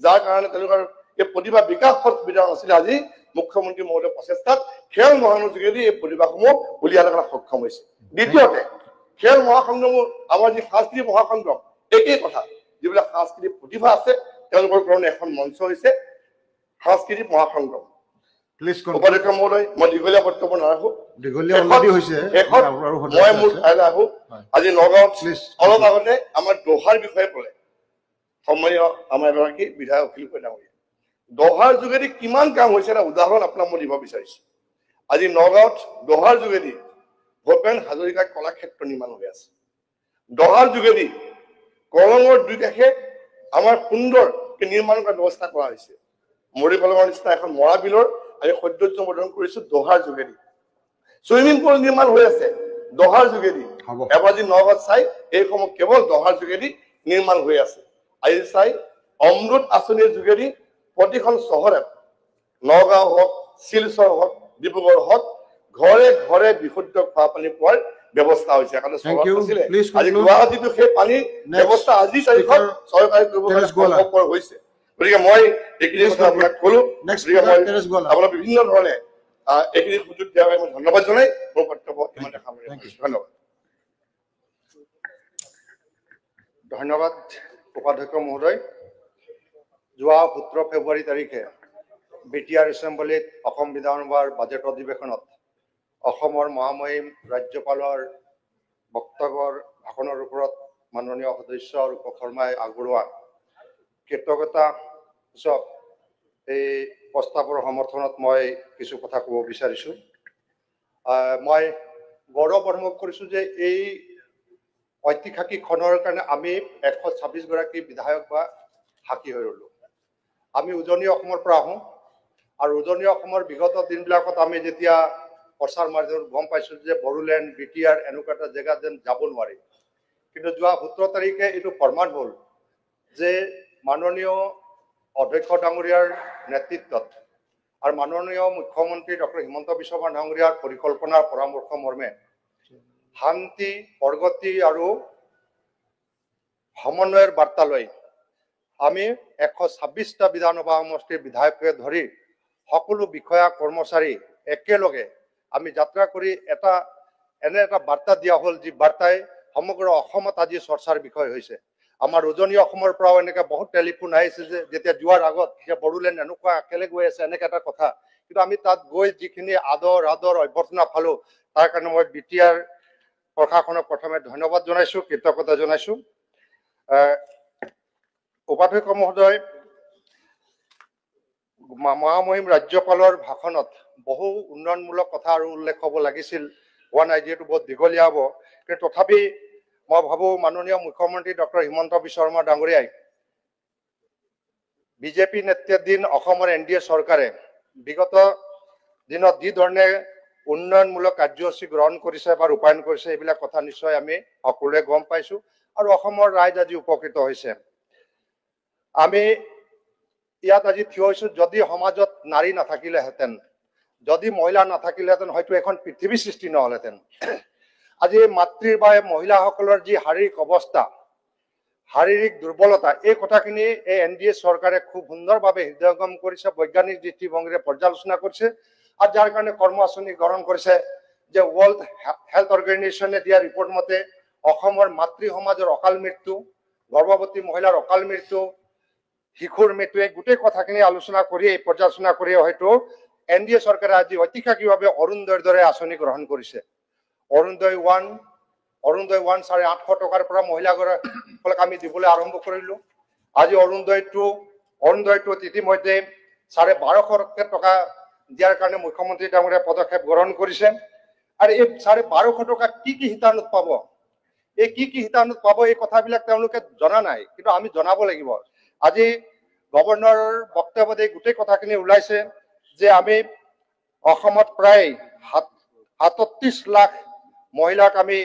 যাৰ কাৰণে তেওঁলোকৰ এই প্ৰতিভা বিকাশত সুবিধা নাছিলে আজি মুখ্যমন্ত্ৰী মহোদয়ৰ প্ৰচেষ্টাত খেল মহাৰণৰ যোগেদি এই প্ৰতিভাসমূহ উলিয়াই অনাত সক্ষম হৈছে দ্বিতীয়তে খেল মহাসংগ্ৰাম আমাৰ যি সাংস্কৃতিক মহাসংগ্ৰাম একেই কথা যিবিলাক সাংস্কৃতিক প্ৰতিভা আছে তেওঁলোকৰ কাৰণে এখন মঞ্চ হৈছে সাংস্কৃতিক মহাসংগ্ৰাম উপাধ্যক্ষ মহোদয় মই দীঘলীয়া বক্তব্য নাৰাখো মই মোৰ ঠাইলৈ আহো আজি নগাঁৱত অলপ আগতে আমাৰ দোহাৰ বিষয়ে ক'লে সন্মানীয় আমাৰ এগৰাকী বিধায়ক অখিল ডাঙৰীয়া দোহাৰ যোগেদি কিমান কাম হৈছে এটা উদাহৰণ আপোনাক মই দিব বিচাৰিছো আজি নগাঁৱত দোহাৰ যোগেদি ভূপেন হাজৰিকা কলাক্ষেত্ৰ নিৰ্মাণ হৈ আছে দোহাৰ যোগেদি কলঙৰ দুই কাষে আমাৰ সুন্দৰ নিৰ্মাণ কৰাৰ ব্যৱস্থা কৰা হৈছে মৰি কলঙৰ নিচিনা এখন মৰা বিলৰ আমি সৌন্দৰ্য বৰ্ধন কৰিছো দোহাৰ যোগেদি সুইমিং পুল নিৰ্মাণ হৈ আছে দোহাৰ যোগেদি এবাৰ যি নগাঁৱত চাই এইসমূহ কেৱল দোহাৰ যোগেদি নিৰ্মাণ হৈ আছে আজি চাই অমৃত আঁচনিৰ যোগেদি প্ৰতিখন চহৰে নগাঁও হওক শিলচৰ হওক ডিব্ৰুগড় হওক ঘৰে ঘৰে বিশুদ্ধ খোৱা পানী পোৱাৰ ব্যৱস্থা হৈছে কাৰণ চহৰত নাছিলে আজি গুৱাহাটীতো সেই পানীৰ ব্যৱস্থা আজি তাৰিখত চৰকাৰে কৰিব হৈছে গতিকে মই এইখিনি কথা আপোনাক ক'লো আপোনাৰ বিভিন্ন ধৰণে এইখিনি সুযোগ দিয়াৰ বাবে মই ধন্যবাদ জনাই মোৰ বক্তব্য ইমানতে সামৰি ধন্যবাদ ধন্যবাদ উপাধ্যক্ষ মহোদয় যোৱা 17 ফেব্ৰুৱাৰী তাৰিখে বিটিআৰ এছেম্বলিত অসম বিধানসভাৰ বাজেট অধিৱেশনত অসমৰ মহামহিম ৰাজ্যপালৰ বক্তব্যৰ ভাষণৰ ওপৰত মাননীয় সদস্য ৰূপক শৰ্মাই আগবঢ়োৱা কৃতজ্ঞতা সূচক এই প্ৰস্তাৱৰ সমৰ্থনত মই কিছু কথা ক'ব বিচাৰিছোঁ মই গৌৰৱ অনুভৱ কৰিছোঁ যে এই ঐতিহাসিক ক্ষণৰ কাৰণে আমি 126 গৰাকী বিধায়ক বা সাক্ষী হৈ ৰ'লো আমি উজনি অসমৰ পৰা আহোঁ আৰু উজনি অসমৰ বিগত দিনবিলাকত আমি যেতিয়া প্ৰচাৰ মাধ্যমত গম পাইছোঁ যে বড়োলেণ্ড বিটিআৰ এনেকুৱা এটা জেগাত যেন যাব নোৱাৰি কিন্তু যোৱা 17 তাৰিখে এইটো প্ৰমাণ হ'ল যে মাননীয় অধ্যক্ষ ডাঙৰীয়াৰ নেতৃত্বত আৰু মাননীয় মুখ্যমন্ত্ৰী ডক্টৰ হিমন্ত বিশ্ব শৰ্মা ডাঙৰীয়াৰ পৰিকল্পনাৰ পৰামৰ্শ মৰ্মে শান্তি প্ৰগতি আৰু সমন্বয়ৰ বাৰ্তা লৈ আমি 126টা বিধানসভা সমষ্টিৰ বিধায়ককে ধৰি সকলো বিষয়া কৰ্মচাৰী একেলগে আমি যাত্ৰা কৰি এনে এটা বাৰ্তা দিয়া হ'ল যি বাৰ্তাই সমগ্ৰ অসমত আজি চৰ্চাৰ বিষয় হৈছে আমাৰ উজনি অসমৰ পৰাও এনেকৈ বহুত টেলিফোন আহিছে যে যেতিয়া যোৱাৰ আগত যে বড়োলেণ্ড এনেকুৱা একেলগে গৈ আছে এনেকৈ এটা কথা কিন্তু আমি তাত গৈ যিখিনি আদৰ অভ্যৰ্থনা পালোঁ তাৰ কাৰণে মই বিটিআৰ প্ৰশাসনক প্ৰথমে ধন্যবাদ জনাইছোঁ কৃতজ্ঞতা জনাইছোঁ উপাধ্যক্ষ মহোদয় মহামহিম ৰাজ্যপালৰ ভাষণত বহু উন্নয়নমূলক কথা আৰু উল্লেখ হ'ব লাগিছিল হোৱা নাই যিহেতু বহুত দীঘলীয়া হ'ব কিন্তু তথাপি মই ভাবোঁ মাননীয় মুখ্যমন্ত্ৰী ডক্টৰ হিমন্ত বিশ্ব শৰ্মা ডাঙৰীয়াই বিজেপি নেতৃত্বাধীন অসমৰ NDA চৰকাৰে বিগত দিনত যি ধৰণে উন্নয়নমূলক কাৰ্যসূচী গ্ৰহণ কৰিছে বা ৰূপায়ণ কৰিছে এইবিলাক কথা নিশ্চয় আমি সকলোৱে গম পাইছোঁ আৰু অসমৰ ৰাইজ আজি উপকৃত হৈছে আমি ইয়াত আজি থিয় হৈছোঁ যদি সমাজত নাৰী নাথাকিলেহেঁতেন যদি মহিলা নাথাকিলেহেঁতেন হয়তো এখন পৃথিৱী সৃষ্টি নহ'লহেঁতেন আজি মাতৃৰ বা মহিলাসকলৰ যি শাৰীৰিক অৱস্থা শাৰীৰিক দুৰ্বলতা এই কথাখিনি এই NDA চৰকাৰে খুব সুন্দৰভাৱে হৃদয়ঙ্গম কৰিছে বৈজ্ঞানিক দৃষ্টিভংগীৰে পৰ্যালোচনা কৰিছে আৰু যাৰ কাৰণে কৰ্ম আঁচনি গ্ৰহণ কৰিছে যে ৱৰ্ল্ড হেল্থ অৰ্গেনাইজেশ্যনে দিয়া ৰিপৰ্ট মতে অসমৰ মাতৃ সমাজৰ অকাল মৃত্যু গৰ্ভৱতী মহিলাৰ অকাল মৃত্যু শিশুৰ মৃত্যু এই গোটেই কথাখিনি আলোচনা কৰি পৰ্যালোচনা কৰি হয়তো NDA চৰকাৰে আজি ঐতিহাসিকভাৱে অৰুণোদয়ৰ দৰে আঁচনি গ্ৰহণ কৰিছে অৰুণোদয় 1 850 টকাৰ পৰা মহিলাসকলক আমি দিবলৈ আৰম্ভ কৰিলোঁ আজি অৰুণোদয় 2 অৰুণোদয়টোত ইতিমধ্যে 1250 টকা দিয়াৰ কাৰণে মুখ্যমন্ত্ৰী ডাঙৰীয়াই পদক্ষেপ গ্ৰহণ কৰিছে। আৰু এই 1250 টকা কি হিতানুত পাব, এই কি হিতানুত পাব, এই কথাবিলাক তেওঁলোকে জনা নাই, কিন্তু আমি জনাব লাগিব। আজি গভৰ্ণৰৰ বক্তব্যত এই গোটেই কথাখিনি ওলাইছে যে আমি অসমত প্ৰায় 37 লাখ মহিলাক আমি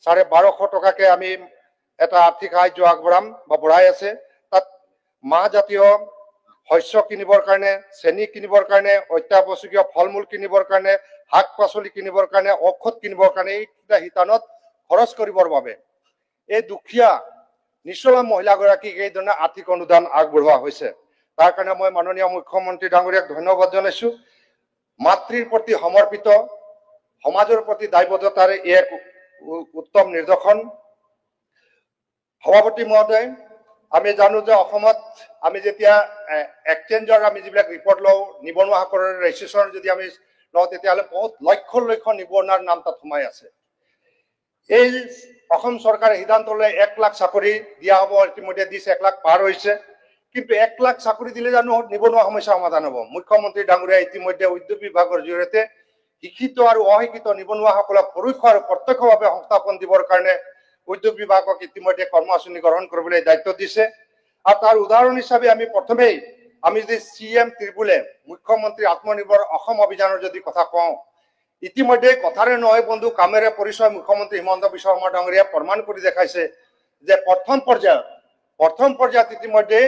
1250 টকাকে আমি এটা আৰ্থিক সাহায্য আগবঢ়াম বা বঢ়াই আছে। তাত মাহজাতীয় শস্য কিনিবৰ কাৰণে, চেনি কিনিবৰ কাৰণে, অত্যাৱশ্যকীয় ফল মূল কিনিবৰ কাৰণে, শাক পাচলি কিনিবৰ কাৰণে, ঔষধ কিনিবৰ কাৰণে এইকেইটা হিতানত খৰচ কৰিবৰ বাবে এই দুখীয়া নিচলা মহিলাগৰাকীক এইধৰণে আৰ্থিক অনুদান আগবঢ়োৱা হৈছে। তাৰ কাৰণে মই মাননীয় মুখ্যমন্ত্ৰী ডাঙৰীয়াক ধন্যবাদ জনাইছো। মাতৃৰ প্ৰতি সমৰ্পিত, সমাজৰ প্ৰতি দায়বদ্ধতাৰে এক উত্তম নিদৰ্শন। সভাপতি মহোদয়, আমি জানো যে অসমত আমি যেতিয়া এক্সচেঞ্জৰ আমি যিবিলাক ৰিপৰ্ট লওঁ, নিবনুৱাসকলৰ ৰেজিষ্ট্ৰেশ্যন যদি আমি লওঁ, তেতিয়াহ'লে বহুত লক্ষ লক্ষ নিবনুৱাৰ নাম তাত সোমাই আছে। এই অসম চৰকাৰে সিদ্ধান্ত লৈ 1 লাখ চাকৰি দিয়া হ'ব, ইতিমধ্যে দিছে, 1 লাখ পাৰ হৈছে। কিন্তু 1 লাখ চাকৰি দিলে জানো নিবনুৱা সমস্যা সমাধান হ'ব? মুখ্যমন্ত্ৰী ডাঙৰীয়াই ইতিমধ্যে উদ্যোগ বিভাগৰ জৰিয়তে শিক্ষিত আৰু অশিক্ষিত নিবনুৱাসকলক পৰোক্ষ আৰু প্ৰত্যক্ষভাৱে সংস্থাপন দিবৰ কাৰণে উদ্যোগ বিভাগক ইতিমধ্যে কৰ্মআঁচনি গ্ৰহণ কৰিবলৈ দায়িত্ব দিছে। আৰু তাৰ উদাহৰণ হিচাপে আমি প্ৰথমেই আমি যদি CM ত্ৰিপুলে মুখ্যমন্ত্ৰী আত্মনিৰ্ভৰ অসম অভিযানৰ যদি কথা কওঁ, ইতিমধ্যে কথাৰে নহয় বন্ধু, কামেৰে পৰিচয় মুখ্যমন্ত্ৰী হিমন্ত বিশ্ব শৰ্মা ডাঙৰীয়াই প্ৰমাণ কৰি দেখাইছে যে প্ৰথম পৰ্যায়ত ইতিমধ্যে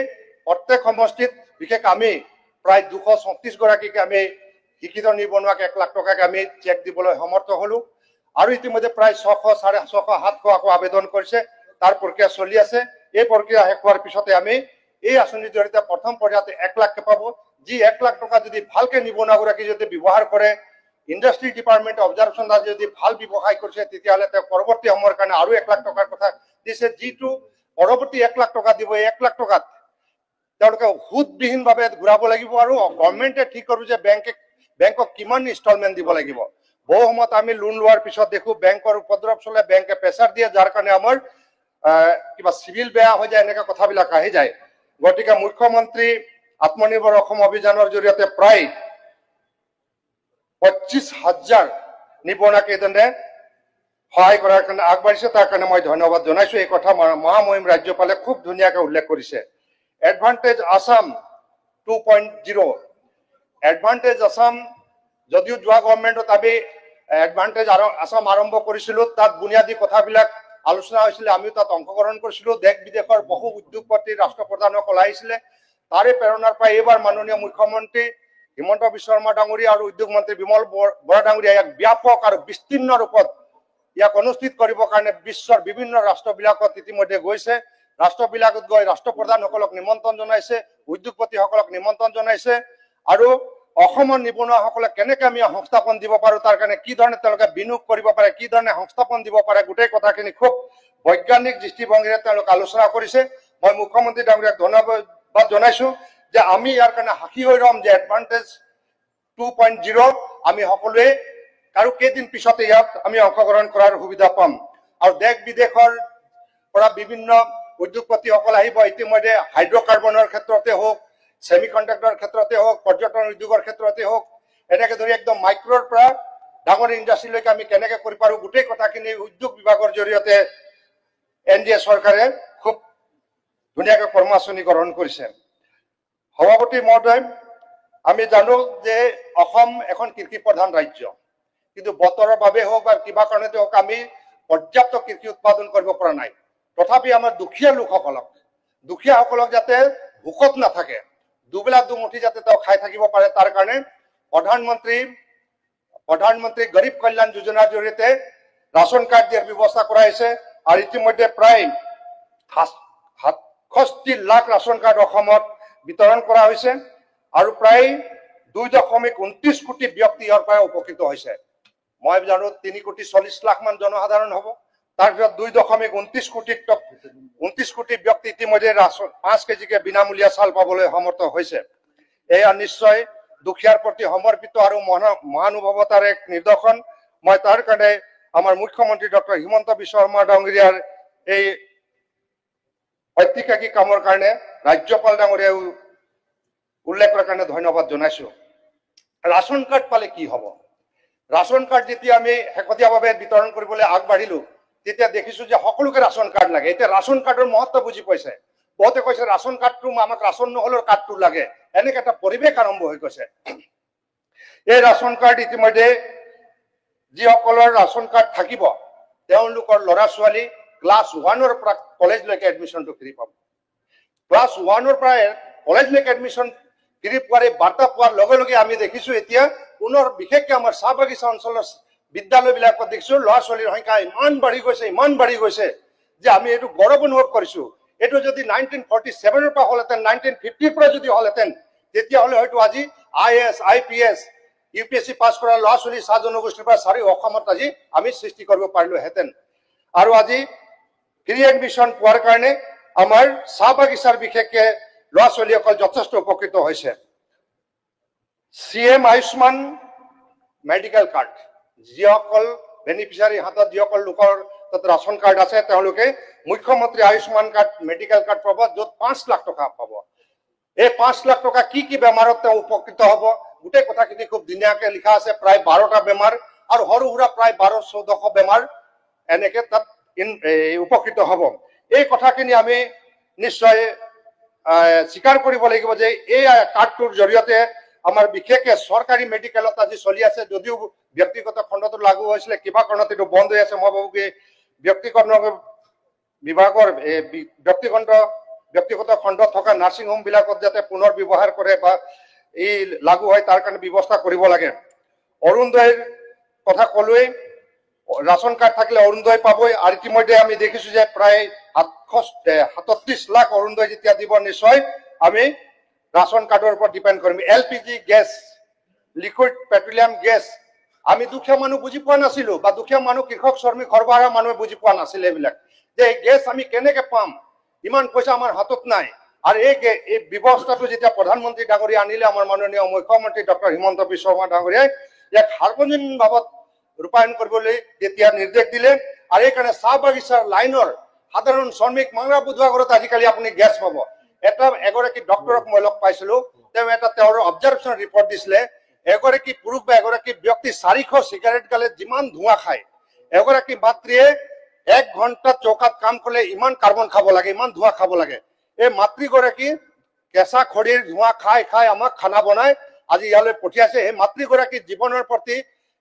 প্ৰত্যেক সমষ্টিত বিশেষ আমি প্ৰায় 234 গৰাকীকে আমি শিক্ষিত নিবনুৱাক 1 লাখ টকাকে আমি চেক দিবলৈ সমৰ্থ হলো। আৰু ইতিমধ্যে প্ৰায় 600, 650, 700 আকৌ আবেদন কৰিছে। তাৰ প্ৰক্ৰিয়া চলি আছে। এই প্ৰক্ৰিয়া শেষ হোৱাৰ পিছতে আমি এই আঁচনিৰ জৰিয়তে প্ৰথম পৰ্যায়তে 1 লাখকে পাব। যি 1 লাখ টকা যদি ভালকে নিবনুৱাগৰাকী যদি ব্যৱহাৰ কৰে, ইণ্ডাষ্ট্ৰি ডিপাৰ্টমেণ্ট অবজাৰভেশ্যন যদি ভাল ব্যৱসায় কৰিছে, তেতিয়াহ'লে তেওঁ পৰৱৰ্তী সময়ৰ কাৰণে আৰু 1 লাখ টকাৰ কথা দিছে। যিটো পৰৱৰ্তী 1 লাখ টকা দিব, এই 1 লাখ টকাত তেওঁলোকে সুদবিহীনভাৱে ঘূৰাব লাগিব আৰু গভৰ্ণমেণ্টে ঠিক কৰিব যে বেংকক কিমান ইনষ্টলমেণ্ট দিব লাগিব। বহু সময়ত আমি লোন লোৱাৰ পিছত দেখো বেংকৰ উপদ্ৰৱ চলে, বেংকে প্ৰেছাৰ দিয়ে, যাৰ কাৰণে আমাৰ কিবা চিভিল বেয়া হৈ যায়, এনেকুৱা কথাবিলাক আহি যায়। গতিকে মুখ্যমন্ত্ৰী আত্মনিৰ্ভৰ অসম অভিযানৰ জৰিয়তে প্ৰায় 25,000 নিবনুৱাক এইধৰণে সহায় কৰাৰ কাৰণে আগবাঢ়িছে। তাৰ কাৰণে মই ধন্যবাদ জনাইছো। এই কথা মহামহিম ৰাজ্যপালে খুব ধুনীয়াকৈ উল্লেখ কৰিছে। এডভান্টেজ আসাম 2.0, এডভান্টেজ আসাম যদিও যোৱা গভৰ্ণমেণ্টত আমি এডভান্টেজ আসাম আৰম্ভ কৰিছিলো, তাত বুনিয়াদী কথাবিলাক আলোচনা হৈছিলে, আমিও তাত অংশগ্ৰহণ কৰিছিলো। দেশ বিদেশৰ বহু উদ্যোগপতি, ৰাষ্ট্ৰপ্ৰধানসকল আহিছিলে। তাৰে প্ৰেৰণাৰ পৰা এইবাৰ মাননীয় মুখ্যমন্ত্ৰী হিমন্ত বিশ্ব শৰ্মা ডাঙৰীয়া আৰু উদ্যোগ মন্ত্ৰী বিমল বৰা ডাঙৰীয়া ইয়াক ব্যাপক আৰু বিস্তীৰ্ণ ৰূপত ইয়াক অনুষ্ঠিত কৰিবৰ কাৰণে বিশ্বৰ বিভিন্ন ৰাষ্ট্ৰবিলাকত ইতিমধ্যে গৈছে। ৰাষ্ট্ৰবিলাকত গৈ ৰাষ্ট্ৰপ্ৰধানসকলক নিমন্ত্ৰণ জনাইছে, উদ্যোগপতিসকলক নিমন্ত্ৰণ জনাইছে। আৰু অসমৰ নিবনুৱাসকলে কেনেকৈ আমি সংস্থাপন দিব পাৰো, তাৰ কাৰণে কি ধৰণে তেওঁলোকে বিনিয়োগ কৰিব পাৰে, কি ধৰণে সংস্থাপন দিব পাৰে, গোটেই কথাখিনি খুব বৈজ্ঞানিক দৃষ্টিভংগীৰে তেওঁলোকে আলোচনা কৰিছে। মই মুখ্যমন্ত্ৰী ডাঙৰীয়াক ধন্যবাদ জনাইছো যে আমি ইয়াৰ কাৰণে সাক্ষী হৈ ৰম যে এডভান্টেজ 2.0 আমি সকলোৱে আৰু কেইদিন পিছতে ইয়াত আমি অংশগ্ৰহণ কৰাৰ সুবিধা পাম। আৰু দেশ বিদেশৰ পৰা বিভিন্ন উদ্যোগপতিসকল আহিব। ইতিমধ্যে হাইড্ৰকাৰ্বনৰ ক্ষেত্ৰতে হওক, ছেমি কণ্ডাক্টৰৰ ক্ষেত্ৰতে হওক, পৰ্যটন উদ্যোগৰ ক্ষেত্ৰতে হওক, এনেকে ধৰি একদম মাইক্ৰৰ পৰা ডাঙৰ ইণ্ডাষ্ট্ৰীলৈকে আমি কেনেকে কৰি পাৰো, গোটেই কথাখিনি উদ্যোগ বিভাগৰ জৰিয়তে NDA চৰকাৰে খুব ধুনীয়াকৈ কৰ্মআঁচনি গ্ৰহণ কৰিছে। সভাপতি মহোদয়, আমি জানো যে অসম এখন কৃষি প্ৰধান ৰাজ্য, কিন্তু বতৰৰ বাবে হওক বা কিবা কাৰণতে হওক আমি পৰ্যাপ্ত কৃষি উৎপাদন কৰিব পৰা নাই। তথাপি আমাৰ দুখীয়া লোকসকলক যাতে ভোকত নাথাকে, দুবেলা দুমুঠি যাতে তেওঁ খাই থাকিব পাৰে, তাৰ কাৰণে প্ৰধানমন্ত্ৰী গৰীব কল্যাণ যোজনাৰ জৰিয়তে ৰাচন কাৰ্ড দিয়াৰ ব্যৱস্থা কৰা হৈছে। আৰু ইতিমধ্যে প্ৰায় 67 লাখ ৰাচন কাৰ্ড অসমত বিতৰণ কৰা হৈছে আৰু প্ৰায় 2.29 কোটি ব্যক্তি ইয়াৰ পৰা উপকৃত হৈছে। মই জানো 3.40 লাখ মান জনসাধাৰণ হ'ব। তাৰ ভিতৰত 2.29 কোটি ব্যক্তি ইতিমধ্যে 5 কেজিকে বিনামূলীয়া চাউল পাবলৈ সমৰ্থ হৈছে। এয়া নিশ্চয় দুখীয়াৰ প্ৰতি সমৰ্পিত আৰু মহানুভৱতাৰ এক নিদৰ্শন। মই তাৰ কাৰণে আমাৰ মুখ্যমন্ত্ৰী ডক্টৰ হিমন্ত বিশ্ব শৰ্মা ডাঙৰীয়াৰ এই ঐতিহাসিক কামৰ কাৰণে ৰাজ্যপাল ডাঙৰীয়াও উল্লেখ কৰাৰ কাৰণে ধন্যবাদ জনাইছো। ৰাচন কাৰ্ড পালে কি হ'ব? ৰাচন কাৰ্ড যেতিয়া আমি শেহতীয়াভাৱে বিতৰণ কৰিবলৈ আগবাঢ়িলো তেতিয়া দেখিছো যে সকলোকে ৰাচন কাৰ্ড লাগে। এতিয়া ৰাচন কাৰ্ডৰ মহত্ব বুজি পাইছে। বহুতে কৈছে ৰাচন কাৰ্ডটো আমাক ৰাচন নহ'লেও কাৰ্ডটো লাগে, এনেকে এটা পৰিৱেশ আৰম্ভ হৈ গৈছে। এই ৰাচন কাৰ্ড ইতিমধ্যে যিসকলৰ ৰাচন কাৰ্ড থাকিব তেওঁলোকৰ ল'ৰা ছোৱালী ক্লাছ 1-ৰ পৰা কলেজলৈকে এডমিশ্যনটো ফ্ৰী পাব। ক্লাছ 1-ৰ পৰা কলেজলৈকে এডমিশ্যন ফ্ৰী পোৱাৰ এই বাৰ্তা পোৱাৰ লগে লগে আমি দেখিছো এতিয়া পুনৰ বিশেষকৈ আমাৰ চাহ বাগিচা অঞ্চলৰ বিদ্যালয়বিলাকত দেখিছো ল'ৰা ছোৱালীৰ সংখ্যা ইমান বাঢ়ি গৈছে যে আমি এইটো গৌৰৱ অনুভৱ কৰিছো। এইটো যদি 1947-ৰ পৰা হ'লহেঁতেন, 1950-ৰ পৰা যদি হ'লহেঁতেন তেতিয়াহ'লে হয়তো আজি IAS, IPS, UPSC পাছ কৰা ল'ৰা ছোৱালী চাহ জনগোষ্ঠীৰ পৰা চাৰি অসমত আজি আমি সৃষ্টি কৰিব পাৰিলোহেঁতেন। আৰু আজি ফ্ৰী এডমিশ্যন পোৱাৰ কাৰণে আমাৰ চাহ বাগিচাৰ বিশেষকৈ ল'ৰা ছোৱালীসকল যথেষ্ট উপকৃত হৈছে। CM আয়ুষ্মান মেডিকেল কাৰ্ড যিসকল বেনিফিচিয়াৰী হাতত যিসকল লোকৰ তাত ৰাচন কাৰ্ড আছে তেওঁলোকে মুখ্যমন্ত্ৰী আয়ুষ্মান কাৰ্ড মেডিকেল কাৰ্ড পাব, য'ত 5 লাখ টকা পাব। এই 5 লাখ টকা কি কি বেমাৰত তেওঁ উপকৃত হ'ব গোটেই কথাখিনি খুব ধুনীয়াকৈ লিখা আছে। প্ৰায় 12টা বেমাৰ আৰু সৰু সুৰা প্ৰায় 1200-1400 বেমাৰ এনেকে তাত উপকৃত হ'ব। এই কথাখিনি আমি নিশ্চয় স্বীকাৰ কৰিব লাগিব যে এই কাৰ্ডটোৰ জৰিয়তে আমাৰ বিশেষকৈ চৰকাৰী মেডিকেলত আজি চলি আছে, যদিও ব্যক্তিগত খণ্ডটো লাগু হৈছিলে কিবা কাৰণত এইটো বন্ধ হৈ আছে। মই ভাবো কি ব্যক্তিগত বিভাগৰ ব্যক্তিগত খণ্ডত থকা নাৰ্ছিং হোমবিলাকত যাতে পুনৰ ব্যৱহাৰ কৰে বা এই লাগু হয় তাৰ কাৰণে ব্যৱস্থা কৰিব লাগে। অৰুণোদয়ৰ কথা ক'লোৱেই, ৰাচন কাৰ্ড থাকিলে অৰুণোদয় পাবই। আৰু ইতিমধ্যে আমি দেখিছো যে প্ৰায় 37 লাখ অৰুণোদয় যেতিয়া দিব নিশ্চয় আমি ৰাচন কাৰ্ডৰ ওপৰত ডিপেণ্ড কৰিম। LPG gas, liquid petroleum gas আমি দুখীয়া মানুহ বুজি পোৱা নাছিলো বা দুখীয়া মানুহ কৃষক শ্ৰমিক সৰ্বসাধাৰণ মানুহে বুজি পোৱা নাছিলে এইবিলাক, যে এই গেছ আমি কেনেকে পাম, ইমান পইচা আমাৰ হাতত নাই। আৰু এই ব্যৱস্থাটো যেতিয়া প্ৰধানমন্ত্ৰী ডাঙৰীয়া আনিলে আমাৰ মাননীয় মুখ্যমন্ত্ৰী ডক্টৰ হিমন্ত বিশ্ব শৰ্মা ডাঙৰীয়াই ইয়াক সাৰ্বজনীন ভাৱত ৰূপায়ণ কৰিবলৈ তেতিয়া নিৰ্দেশ দিলে। আৰু এইকাৰণে চাহ বাগিচাৰ লাইনৰ সাধাৰণ শ্ৰমিক মাংৰা বুধোৱা ঘৰত আজিকালি আপুনি গেছ পাব। এগৰাকী ডক্টৰক মই লগ পাইছিলো, তেওঁৰ অবজাৰভেশ্যন ৰিপৰ্ট দিছিলে এগৰাকী পুৰুষ বা এগৰাকী ব্যক্তি 400 চিগাৰেট গালে যিমান ধোঁৱা খায়, এগৰাকী মাতৃয়ে 1 ঘণ্টা চৌকাত কাম কৰিলে ইমান কাৰ্বন খাব লাগে, ইমান ধোঁৱা খাব লাগে। এই মাতৃগৰাকী কেঁচা খৰিৰ ধোঁৱা খাই খাই আমাক খানা বনাই আজি ইয়ালৈ পঠিয়াইছে। এই মাতৃগৰাকীৰ জীৱনৰ প্ৰতি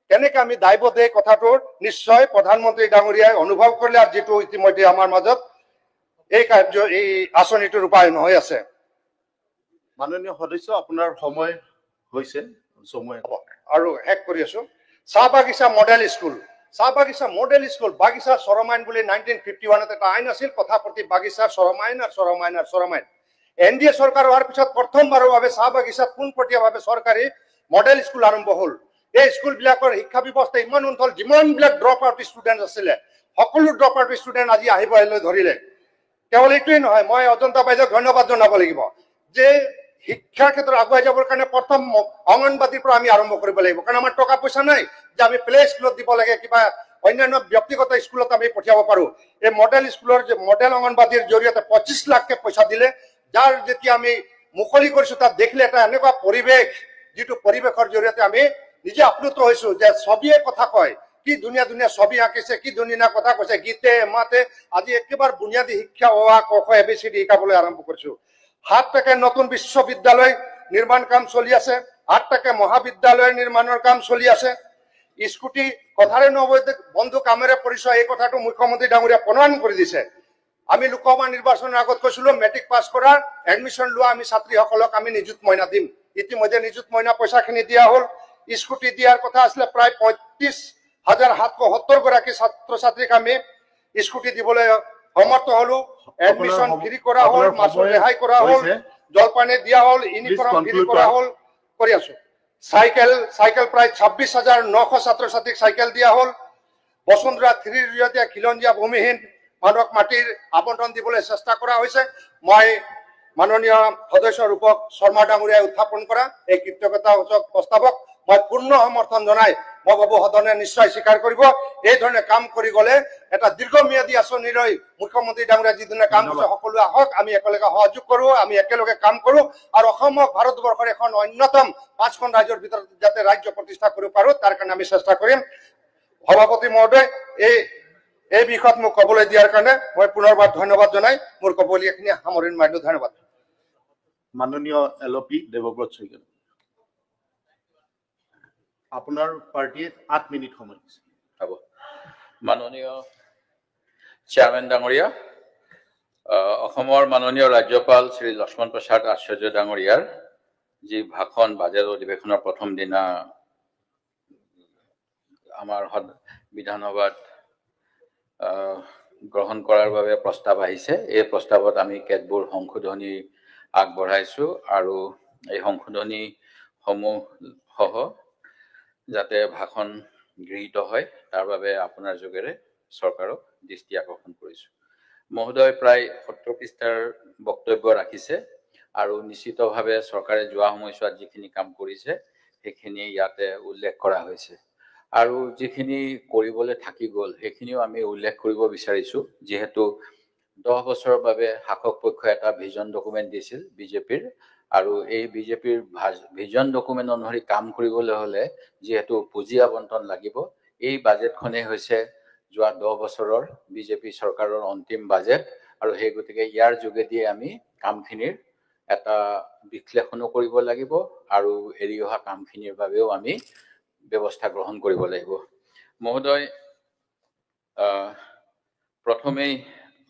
কেনেকে আমি দায়বদ্ধ এই কথাটো নিশ্চয় প্ৰধানমন্ত্ৰী ডাঙৰীয়াই অনুভৱ কৰিলে, আৰু যিটো ইতিমধ্যে আমাৰ মাজত এই আঁচনিটো ৰূপায়ণ হৈ আছে। মাননীয় সদস্য আপোনাৰ সময় হৈছে। আৰু শেষ কৰি আছো। চাহ বাগিচা মডেল স্কুল, বাগিচা চৰমাইন বুলি 1951-ত এটা আইন আছিল, কথা প্ৰতি বাগিচা চৰমাইন। NDA চৰকাৰ হোৱাৰ পিছত প্ৰথমবাৰৰ বাবে চাহ বাগিচাত পোনপটীয়াভাৱে চৰকাৰী মডেল স্কুল আৰম্ভ হ'ল। এই স্কুলবিলাকৰ শিক্ষা ব্যৱস্থা ইমান উন্নত, যিমানবিলাক ড্ৰপ আউট ষ্টুডেণ্ট আছিলে সকলো ড্ৰপ আউট ষ্টুডেণ্ট আজি আহিবলৈ ধৰিলে। কেৱল এইটোৱেই নহয়, মই অজন্তা বাইদেউক ধন্যবাদ জনাব লাগিব যে শিক্ষাৰ ক্ষেত্ৰত আগুৱাই যাবৰ কাৰণে প্ৰথম অংগনবাদীৰ পৰা আমি আৰম্ভ কৰিব লাগিব। কাৰণ আমাৰ টকা পইচা নাই যে আমি প্লে স্কুলত দিব লাগে, কিবা অন্যান্য ব্যক্তিগত স্কুলত আমি পঠিয়াব পাৰো। এই মডেল স্কুলৰ যে মডেল অংগনবাদীৰ জৰিয়তে 25 লাখকে পইচা দিলে, যাৰ যেতিয়া আমি মুকলি কৰিছো তাত দেখিলে এটা এনেকুৱা পৰিৱেশ, যিটো পৰিৱেশৰ জৰিয়তে আমি নিজে আপ্লুত হৈছো যে ছবিয়ে কথা কয়, কি ধুনীয়া ধুনীয়া ছবি আঁকিছে, কি ধুনীয়া কথা কৈছে, গীতে মাতে। আজি একেবাৰে বুনিয়াদী শিক্ষা ক খ ABCD শিকাবলৈ আৰম্ভ কৰিছো। 7 টাকে নতুন বিশ্ববিদ্যালয় নিৰ্মাণ কাম চলি আছে, 8 টাকে মহাবিদ্যালয় নিৰ্মাণৰ কাম চলি আছে। স্কুটি কথাৰে বন্ধু কামেৰে পৰিচয়, এই কথাটো মুখ্যমন্ত্ৰী ডাঙৰীয়া প্ৰমাণ কৰি দিছে। আমি লোকসভা নিৰ্বাচনৰ আগত কৈছিলো মেট্ৰিক পাছ কৰা এডমিশ্যন লোৱা আমি ছাত্ৰীসকলক আমি নিযুত মইনা দিম। ইতিমধ্যে নিযুত মইনা পইচাখিনি দিয়া হ'ল। স্কুটি দিয়াৰ কথা আছিলে, প্ৰায় 35,770 গৰাকী ছাত্ৰ ছাত্ৰীক আমি স্কুটি দিবলৈ সমৰ্থ হলো। এডমিশ্যন ফ্ৰী কৰা হ'ল, মাচুল ৰেহাই কৰা হ'ল, জলপানী দিয়া হ'ল, ইউনিফৰ্ম ফ্ৰী কৰা হ'ল, কৰি আছো। চাইকেল প্ৰায় 26,900 ছাত্ৰ ছাত্ৰীক চাইকেল দিয়া হ'ল। বসুন্ধৰা 3ৰ জৰিয়তে খিলঞ্জীয়া ভূমিহীন মানুহক মাটিৰ আবণ্টন দিবলৈ চেষ্টা কৰা হৈছে। মই মাননীয় সদস্য ৰূপক শৰ্মা ডাঙৰীয়াই উত্থাপন কৰা এই কৃতজ্ঞতাসূচক প্ৰস্তাৱক মই পূৰ্ণ সমৰ্থন জনাই মই ভাবো সদনে নিশ্চয় স্বীকাৰ কৰিব এই ধৰণে কাম কৰি গলে এটা দীৰ্ঘম্যাদী আঁচনিলৈ মুখ্যমন্ত্ৰী ডাঙৰীয়া যিদিনা কাম কৰিছে সকলোৱে আহক আমি একেলগে সহযোগ কৰো আমি একেলগে কাম কৰো আৰু অসমক ভাৰতবৰ্ষৰ এখন অন্যতম 5খন ৰাজ্যৰ ভিতৰত যাতে ৰাজ্য প্ৰতিষ্ঠা কৰিব পাৰো তাৰ কাৰণে আমি চেষ্টা কৰিম সভাপতি মহোদয় এই বিষয়ত মোক ক'বলৈ দিয়াৰ কাৰণে মই পুনৰবাৰ ধন্যবাদ জনাই মোৰ ক'বলগীয়াখিনি সামৰণি মাৰিলো ধন্যবাদ মাননীয় এলপি দেৱব্ৰত শইকীয়া আপোনাৰ পাৰ্টিয়ে 8 মিনিট সময় দিছে হ'ব মাননীয় চেয়াৰমেন ডাঙৰীয়া অসমৰ মাননীয় ৰাজ্যপাল শ্ৰী লক্ষ্মণ প্ৰসাদ আচাৰ্য ডাঙৰীয়াৰ যি ভাষণ বাজেট অধিৱেশনৰ প্ৰথম দিনা আমাৰ বিধানসভাত গ্ৰহণ কৰাৰ বাবে প্ৰস্তাৱ আহিছে এই প্ৰস্তাৱত আমি কেতবোৰ সংশোধনী আগবঢ়াইছো আৰু এই সংশোধনী সমূহ সহ যাতে ভাষণ গৃহীত হয় তাৰ বাবে আপোনাৰ যোগেৰে চৰকাৰক দৃষ্টি আকৰ্ষণ কৰিছো মহোদয় প্ৰায় 70 পৃষ্ঠাৰ বক্তব্য ৰাখিছে আৰু নিশ্চিতভাৱে চৰকাৰে যোৱা সময়ছোৱাত যিখিনি কাম কৰিছে সেইখিনি ইয়াতে উল্লেখ কৰা হৈছে আৰু যিখিনি কৰিবলৈ থাকি গ'ল সেইখিনিও আমি উল্লেখ কৰিব বিচাৰিছো যেহেতু 10 বছৰৰ বাবে শাসক পক্ষই এটা ভিজন ডকুমেণ্ট দিছিল বিজেপিৰ আৰু এই বিজেপিৰ ভিজন ডকুমেণ্ট অনুসৰি কাম কৰিবলৈ হলে যেহেতু পুঁজি আবণ্টন লাগিব এই বাজেটখনে হৈছে যোৱা 10 বছৰৰ বিজেপি চৰকাৰৰ অন্তিম বাজেট আৰু সেই গতিকে ইয়াৰ যোগেদি আমি কামখিনিৰ এটা বিশ্লেষণো কৰিব লাগিব আৰু এৰি অহা কামখিনিৰ বাবেও আমি ব্যৱস্থা গ্ৰহণ কৰিব লাগিব মহোদয় প্ৰথমেই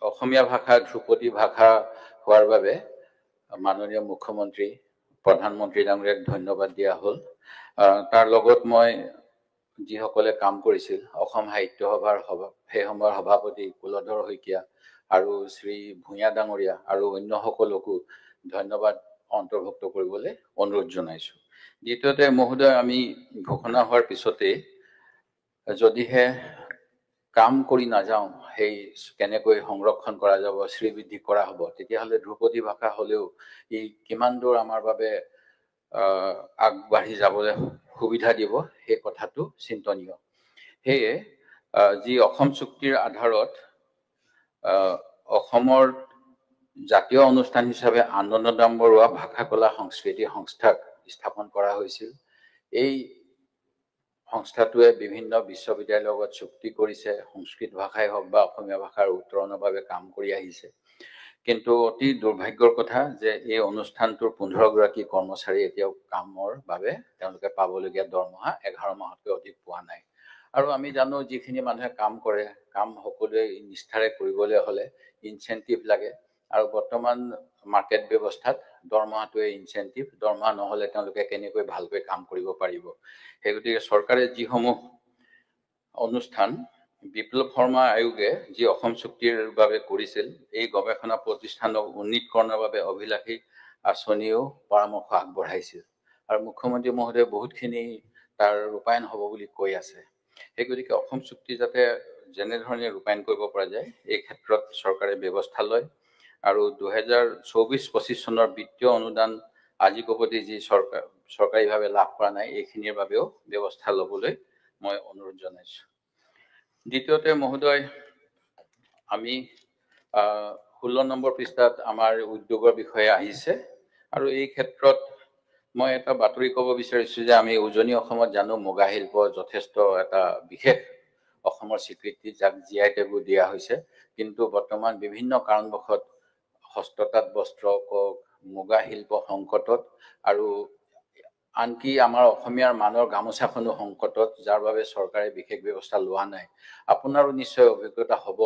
অসমীয়া ভাষা ধ্ৰুপদী ভাষা হোৱাৰ বাবে মাননীয় মুখ্যমন্ত্ৰী প্ৰধানমন্ত্ৰী ডাঙৰীয়াক ধন্যবাদ দিয়া হ'ল তাৰ লগত মই যিসকলে কাম কৰিছিল অসম সাহিত্য সভাৰ সেই সময়ৰ সভাপতি কুলধৰ শইকীয়া আৰু শ্ৰী ভূঞা ডাঙৰীয়া আৰু অন্য সকলকো ধন্যবাদ অন্তৰ্ভুক্ত কৰিবলৈ অনুৰোধ জনাইছো দ্বিতীয়তে মহোদয় আমি ঘোষণা হোৱাৰ পিছতে যদিহে কাম কৰি নাযাওঁ সেই কেনেকৈ সংৰক্ষণ কৰা যাব শ্ৰীবৃদ্ধি কৰা হ'ব তেতিয়াহ'লে ধ্ৰুপদী ভাষা হ'লেও ই কিমান দূৰ আমাৰ বাবে আগবাঢ়ি যাবলৈ সুবিধা দিব সেই কথাটো চিন্তনীয় সেয়ে যি অসম চুক্তিৰ আধাৰত অসমৰ জাতীয় অনুষ্ঠান হিচাপে আনন্দৰাম বৰুৱা ভাষা কলা সংস্কৃতি সংস্থাক স্থাপন কৰা হৈছিল এই সংস্থাটোৱে বিভিন্ন বিশ্ববিদ্যালয়ৰ লগত চুক্তি কৰিছে সংস্কৃত ভাষাই হওক বা অসমীয়া ভাষাৰ উত্তৰণৰ বাবে কাম কৰি আহিছে কিন্তু অতি দুৰ্ভাগ্যৰ কথা যে এই অনুষ্ঠানটোৰ 15 গৰাকী কৰ্মচাৰী এতিয়াও কামৰ বাবে তেওঁলোকে পাবলগীয়া দৰমহা 11 মাহতকৈ অধিক পোৱা নাই আৰু আমি জানো যিখিনি মানুহে কাম কৰে কাম সকলোৱে নিষ্ঠাৰে কৰিবলৈ হলে ইনচেন্টিভ লাগে আৰু বৰ্তমান মাৰ্কেট ব্যৱস্থাত দৰমহাটোৱে ইনচেন্টিভ দৰমহা নহলে তেওঁলোকে কেনেকৈ ভালকৈ কাম কৰিব পাৰিব সেই গতিকে চৰকাৰে যিসমূহ অনুষ্ঠান বিপ্লৱ শৰ্মা আয়োগে যি অসম চুক্তিৰ বাবে কৰিছিল এই গৱেষণা প্ৰতিষ্ঠানক উন্নীতকৰণৰ বাবে অভিলাষী আঁচনিও পৰামৰ্শ আগবঢ়াইছিল আৰু মুখ্যমন্ত্ৰী মহোদয়ে বহুতখিনি তাৰ ৰূপায়ণ হ'ব বুলি কৈ আছে সেই গতিকে অসম চুক্তি যাতে যেনেধৰণে ৰূপায়ণ কৰিব পৰা যায় এই ক্ষেত্ৰত চৰকাৰে ব্যৱস্থা লয় আৰু 2024-25 চনৰ বিত্তীয় অনুদান আজিকোপতি যি চৰকাৰীভাৱে লাভ কৰা নাই এইখিনিৰ বাবেও ব্যৱস্থা ল'বলৈ মই অনুৰোধ জনাইছো দ্বিতীয়তে মহোদয় আমি 16 নম্বৰ পৃষ্ঠাত আমাৰ উদ্যোগৰ বিষয়ে আহিছে আৰু এই ক্ষেত্ৰত মই এটা বাতৰি ক'ব বিচাৰিছো যে আমি উজনি অসমত জানো মুগা শিল্প যথেষ্ট এটা বিশেষ অসমৰ স্বীকৃতি যাক জিআই টেগো দিয়া হৈছে কিন্তু বৰ্তমান বিভিন্ন কাৰণবশত হস্ততাঁত বস্ত্ৰ মুগা শিল্প সংকটত আৰু আনকি আমাৰ অসমীয়াৰ মানৰ গামোচাখনো সংকটত যাৰ বাবে চৰকাৰে বিশেষ ব্যৱস্থা লোৱা নাই আপোনাৰো নিশ্চয় অভিজ্ঞতা হ'ব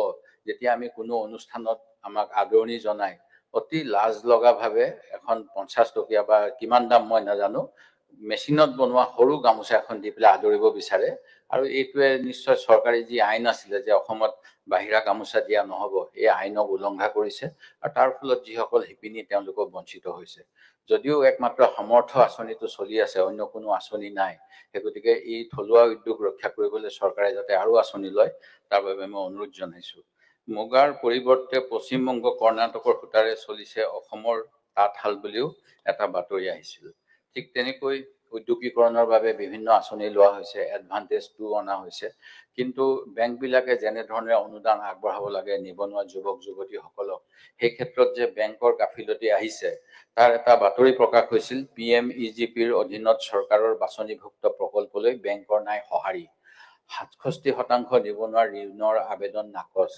যেতিয়া আমি কোনো অনুষ্ঠানত আমাক আদৰণি জনাই অতি লাজ লগা ভাৱে এখন 50 টকীয়া বা কিমান দাম মই নাজানো মেচিনত বনোৱা সৰু গামোচা এখন দি পেলাই আদৰিব বিচাৰে আৰু এইটোৱে নিশ্চয় চৰকাৰী যি আইন আছিলে যে অসমত বাহিৰা গামোচা দিয়া নহব এই আইনক উলংঘা কৰিছে আৰু তাৰ ফলত যিসকল শিপিনী তেওঁলোকক বঞ্চিত হৈছে যদিও একমাত্ৰ সমৰ্থ আঁচনিটো চলি আছে অন্য কোনো আঁচনি নাই সেই গতিকে এই থলুৱা উদ্যোগ ৰক্ষা কৰিবলৈ চৰকাৰে যাতে আৰু আঁচনি লয় তাৰ বাবে মই অনুৰোধ জনাইছো মুগাৰ পৰিৱৰ্তে পশ্চিমবংগ কৰ্ণাটকৰ সূতাৰে চলিছে অসমৰ তাঁতশাল বুলিও এটা বাতৰি আহিছিল ঠিক তেনেকৈ উদ্যোগীকৰণৰ বাবে বিভিন্ন আঁচনি লোৱা হৈছে, এডভান্টেজ 2 অনা হৈছে, কিন্তু বেংকবিলাকে যেনেধৰণে অনুদান আগবঢ়াব লাগে নিবনুৱা যুৱক যুৱতীসকলক, সেই ক্ষেত্ৰত যে বেংকৰ গাফিলতি আহিছে তাৰ এটা বাতৰি প্ৰকাশ হৈছিল। PMEGPৰ অধীনত চৰকাৰৰ বাছনিভুক্ত প্ৰকল্পলৈ বেংকৰ নাই সঁহাৰি, 67% নিবনুৱাৰ ঋণৰ আবেদন নাকচ।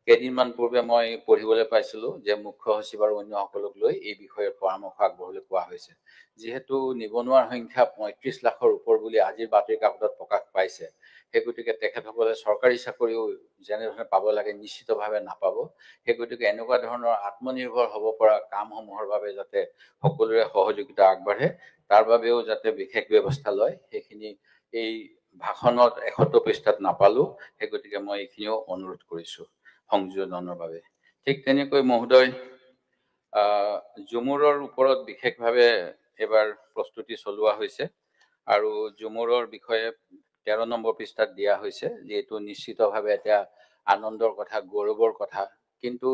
কেইদিনমান পূৰ্বে মই পঢ়িবলৈ পাইছিলো যে মুখ্য সচিব আৰু অন্যসকলক লৈ এই বিষয়ে পৰামৰ্শ আগবঢ়াবলৈ কোৱা হৈছে। যিহেতু নিবনুৱাৰ সংখ্যা 35 লাখৰ ওপৰ বুলি আজিৰ বাতৰি কাকতত প্ৰকাশ পাইছে, সেই গতিকে তেখেতসকলে চৰকাৰী চাকৰিও যেনেধৰণে পাব লাগে নিশ্চিতভাৱে নাপাব। সেই গতিকে এনেকুৱা ধৰণৰ আত্মনিৰ্ভৰ হ'ব পৰা কামসমূহৰ বাবে যাতে সকলোৰে সহযোগিতা আগবাঢ়ে, তাৰ বাবেও যাতে বিশেষ ব্যৱস্থা লয়, সেইখিনি এই ভাষণত 71 পৃষ্ঠাত নাপালো। সেই গতিকে মই এইখিনিও অনুৰোধ কৰিছো সংযোজনৰ বাবে। ঠিক তেনেকৈ মহোদয়, ঝুমুৰৰ ওপৰত বিশেষভাৱে এবাৰ প্ৰস্তুতি চলোৱা হৈছে আৰু ঝুমুৰৰ বিষয়ে 13 নম্বৰ পৃষ্ঠাত দিয়া হৈছে, যিহেতু নিশ্চিতভাৱে এটা আনন্দৰ কথা, গৌৰৱৰ কথা। কিন্তু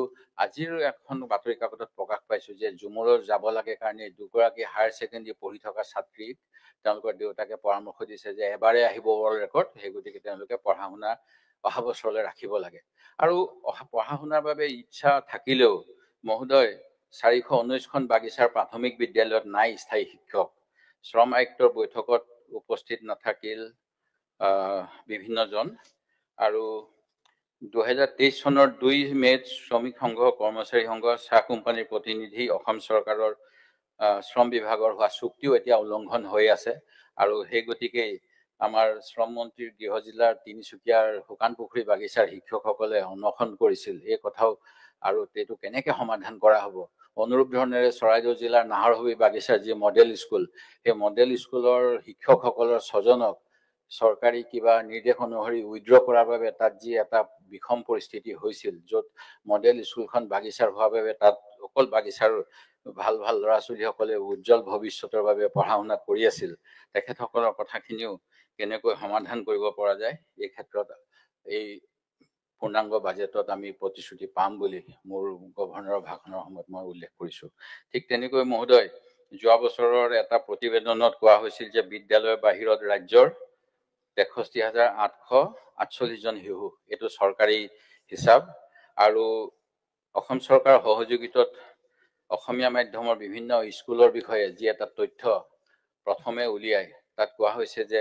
আজিৰ এখন বাতৰি কাকতত প্ৰকাশ পাইছো যে ঝুমুৰৰ যাব লাগে কাৰণে 2গৰাকী হায়াৰ ছেকেণ্ডেৰী পঢ়ি থকা ছাত্ৰীক তেওঁলোকৰ দেউতাকে পৰামৰ্শ দিছে যে এবাৰে আহিব ৱৰ্ল্ড ৰেকৰ্ড, সেই গতিকে তেওঁলোকে পঢ়া শুনা অহা বছৰলৈ ৰাখিব লাগে। আৰু পঢ়া শুনাৰ বাবে ইচ্ছা থাকিলেও মহোদয় 419খন বাগিচাৰ প্ৰাথমিক বিদ্যালয়ত নাই স্থায়ী শিক্ষক। শ্ৰম আয়ুক্তৰ বৈঠকত উপস্থিত নাথাকিল বিভিন্নজন। আৰু 2023 চনৰ 2 মে'ত শ্ৰমিক সংঘ, কৰ্মচাৰী সংঘ, চাহ কোম্পানীৰ প্ৰতিনিধি, অসম চৰকাৰৰ শ্ৰম বিভাগৰ হোৱা চুক্তিও এতিয়া উলংঘন হৈ আছে। আৰু সেই গতিকে আমাৰ শ্ৰম মন্ত্ৰীৰ গৃহ জিলাৰ তিনিচুকীয়াৰ শুকানপুখুৰী বাগিচাৰ শিক্ষকসকলে অনশন কৰিছিল, এই কথাও আৰু এইটো কেনেকে সমাধান কৰা হ'ব। অনুৰূপ ধৰণেৰে চৰাইদেউ জিলাৰ নাহৰহবী বাগিচাৰ যি মডেল স্কুল, সেই মডেল স্কুলৰ শিক্ষকসকলৰ 6জনক চৰকাৰী কিবা নিৰ্দেশ অনুসৰি উইড্ৰ কৰাৰ বাবে তাত যি এটা বিষম পৰিস্থিতি হৈছিল, য'ত মডেল স্কুলখন বাগিচাৰ হোৱাৰ বাবে তাত অকল বাগিচাৰ ভাল ভাল ল'ৰা ছোৱালীসকলে উজ্জ্বল ভৱিষ্যতৰ বাবে পঢ়া শুনা কৰি আছিল, তেখেতসকলৰ কথাখিনিও কেনেকৈ সমাধান কৰিব পৰা যায়, এই ক্ষেত্ৰত এই পূৰ্ণাংগ বাজেটত আমি প্ৰতিশ্ৰুতি পাম বুলি মোৰ গভৰ্ণৰৰ ভাষণৰ সময়ত মই উল্লেখ কৰিছো। ঠিক তেনেকৈ মহোদয়, যোৱা বছৰৰ এটা প্ৰতিবেদনত কোৱা হৈছিল যে বিদ্যালয়ৰ বাহিৰত ৰাজ্যৰ 63,848 জন শিশু, এইটো চৰকাৰী হিচাপ। আৰু অসম চৰকাৰৰ সহযোগিতাত অসমীয়া মাধ্যমৰ বিভিন্ন স্কুলৰ বিষয়ে যি এটা তথ্য প্ৰথমে উলিয়াই, তাত কোৱা হৈছে যে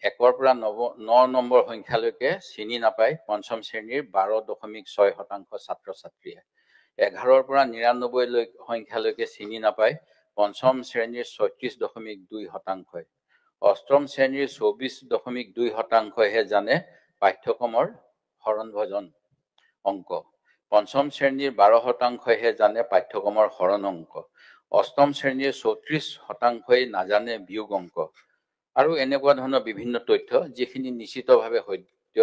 1ৰ পৰা 9 নম্বৰ সংখ্যালৈকে চিনি নাপায় পঞ্চম শ্ৰেণীৰ 12.6% ছাত্ৰ ছাত্ৰীয়ে, 11ৰ পৰা 99 সংখ্যালৈকে চিনি নাপায় পঞ্চম শ্ৰেণীৰ 36.2%, অষ্টম শ্ৰেণীৰ 24.2%হে জানে পাঠ্যক্ৰমৰ হৰণ ভজন অংক, পঞ্চম শ্ৰেণীৰ 12%হে জানে পাঠ্যক্ৰমৰ হৰণ অংক, অষ্টম শ্ৰেণীৰ 34%ই নাজানে বিয়োগ অংক। আৰু এনেকুৱা ধৰণৰ বিভিন্ন তথ্য যিখিনি নিশ্চিতভাৱে সত্য।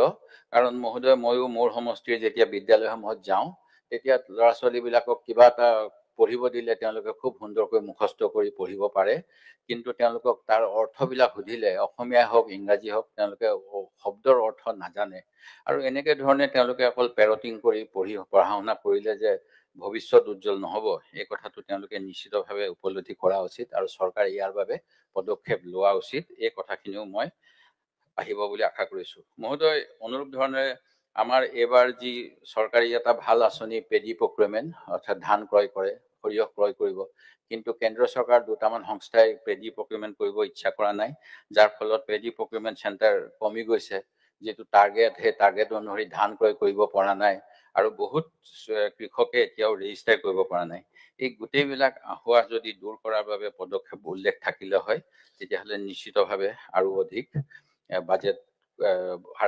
কাৰণ মহোদয়, ময়ো মোৰ সমষ্টিৰ যেতিয়া বিদ্যালয়সমূহত যাওঁ, তেতিয়া ল'ৰা ছোৱালীবিলাকক কিবা এটা পঢ়িব দিলে তেওঁলোকে খুব সুন্দৰকৈ মুখস্থ কৰি পঢ়িব পাৰে, কিন্তু তেওঁলোকক তাৰ অৰ্থবিলাক সুধিলে অসমীয়া হওক ইংৰাজী হওক তেওঁলোকে শব্দৰ অৰ্থ নাজানে। আৰু এনেকে ধৰণে তেওঁলোকে অকল পেৰটিং কৰি পঢ়া শুনা কৰিলে যে ভৱিষ্যত উজ্জ্বল নহ'ব, এই কথাটো তেওঁলোকে নিশ্চিতভাৱে উপলব্ধি কৰা উচিত আৰু চৰকাৰে ইয়াৰ বাবে পদক্ষেপ লোৱা উচিত। এই কথাখিনিও মই আহিব বুলি আশা কৰিছো। মহোদয়, অনুৰূপ ধৰণে আমাৰ এইবাৰ যি চৰকাৰী এটা ভাল আঁচনি পেডি প্ৰক্ৰিয়মেণ্ট, অৰ্থাৎ ধান ক্ৰয় কৰে, সৰিয়হ ক্ৰয় কৰিব, কিন্তু কেন্দ্ৰ চৰকাৰ দুটামান সংস্থাই পেডি প্ৰক্ৰিয়মেণ্ট কৰিব ইচ্ছা কৰা নাই, যাৰ ফলত পেডি প্ৰক্ৰিয়মেণ্ট চেণ্টাৰ কমি গৈছে। যিটো টাৰ্গেট, সেই টাৰ্গেট অনুসৰি ধান ক্ৰয় কৰিব পৰা নাই আৰু বহুত কৃষকে এতিয়াও ৰেজিষ্টাৰ কৰিব পৰা নাই। এই গোটেইবিলাক আহোৱা যদি দূৰ কৰাৰ বাবে পদক্ষেপ উল্লেখ থাকিলে হয়, তেতিয়াহ'লে নিশ্চিতভাৱে আৰু অধিক বাজেট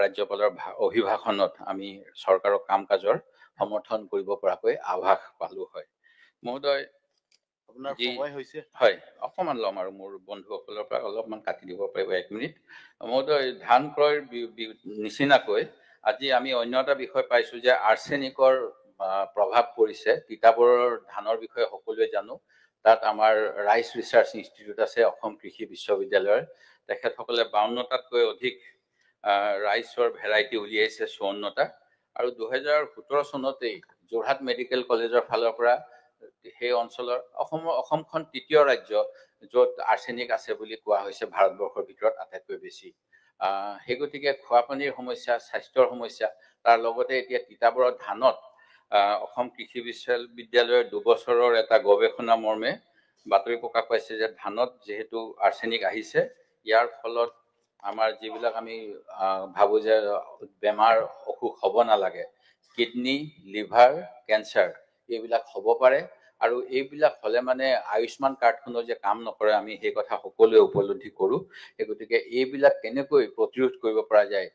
ৰাজ্যপালৰ অভিভাষণত আমি চৰকাৰৰ কাম কাজৰ সমৰ্থন কৰিব পৰাকৈ আভাস পালো হয়। মহোদয়, আপোনাৰ সময় হৈছে। হয়, অকণমান ল'ম আৰু মোৰ বন্ধুসকলৰ পৰা অলপমান কাটি দিব পাৰিব 1 মিনিট। মহোদয়, ধান ক্ৰয়ৰ নিচিনাকৈ আজি আমি অন্য এটা বিষয় পাইছো যে আৰ্ছেনিকৰ প্ৰভাৱ পৰিছে। তিতাবৰৰ ধানৰ বিষয়ে সকলোৱে জানো, তাত আমাৰ ৰাইচ ৰিচাৰ্চ ইনষ্টিটিউট আছে অসম কৃষি বিশ্ববিদ্যালয়ৰ, তেখেতসকলে 52টাতকৈ অধিক ৰাইচৰ ভেৰাইটি উলিয়াইছে, 54টা। আৰু 2017 চনতেই যোৰহাট মেডিকেল কলেজৰ ফালৰ পৰা সেই অঞ্চলৰ অসমখন তৃতীয় ৰাজ্য য'ত আৰ্ছেনিক আছে বুলি কোৱা হৈছে ভাৰতবৰ্ষৰ ভিতৰত আটাইতকৈ বেছি। সেই গতিকে খোৱা পানীৰ সমস্যা, স্বাস্থ্যৰ সমস্যা, তাৰ লগতে এতিয়া তিতাবৰৰ ধানত অসম কৃষি বিশ্ববিদ্যালয়ৰ 2 বছৰৰ এটা গৱেষণা মৰ্মে বাতৰি প্ৰকাশ পাইছে যে ধানত যিহেতু আৰ্ছেনিক আহিছে, ইয়াৰ ফলত আমাৰ যিবিলাক আমি ভাবো যে বেমাৰ অসুখ হ'ব নালাগে, কিডনি, লিভাৰ কেঞ্চাৰ এইবিলাক হ'ব পাৰে। আৰু এইবিলাক হ'লে মানে আয়ুষ্মান কাৰ্ডখনৰ যে কাম নকৰে আমি সেই কথা সকলোৱে উপলব্ধি কৰোঁ। সেই গতিকে এইবিলাক কেনেকৈ প্ৰতিৰোধ কৰিব পৰা যায়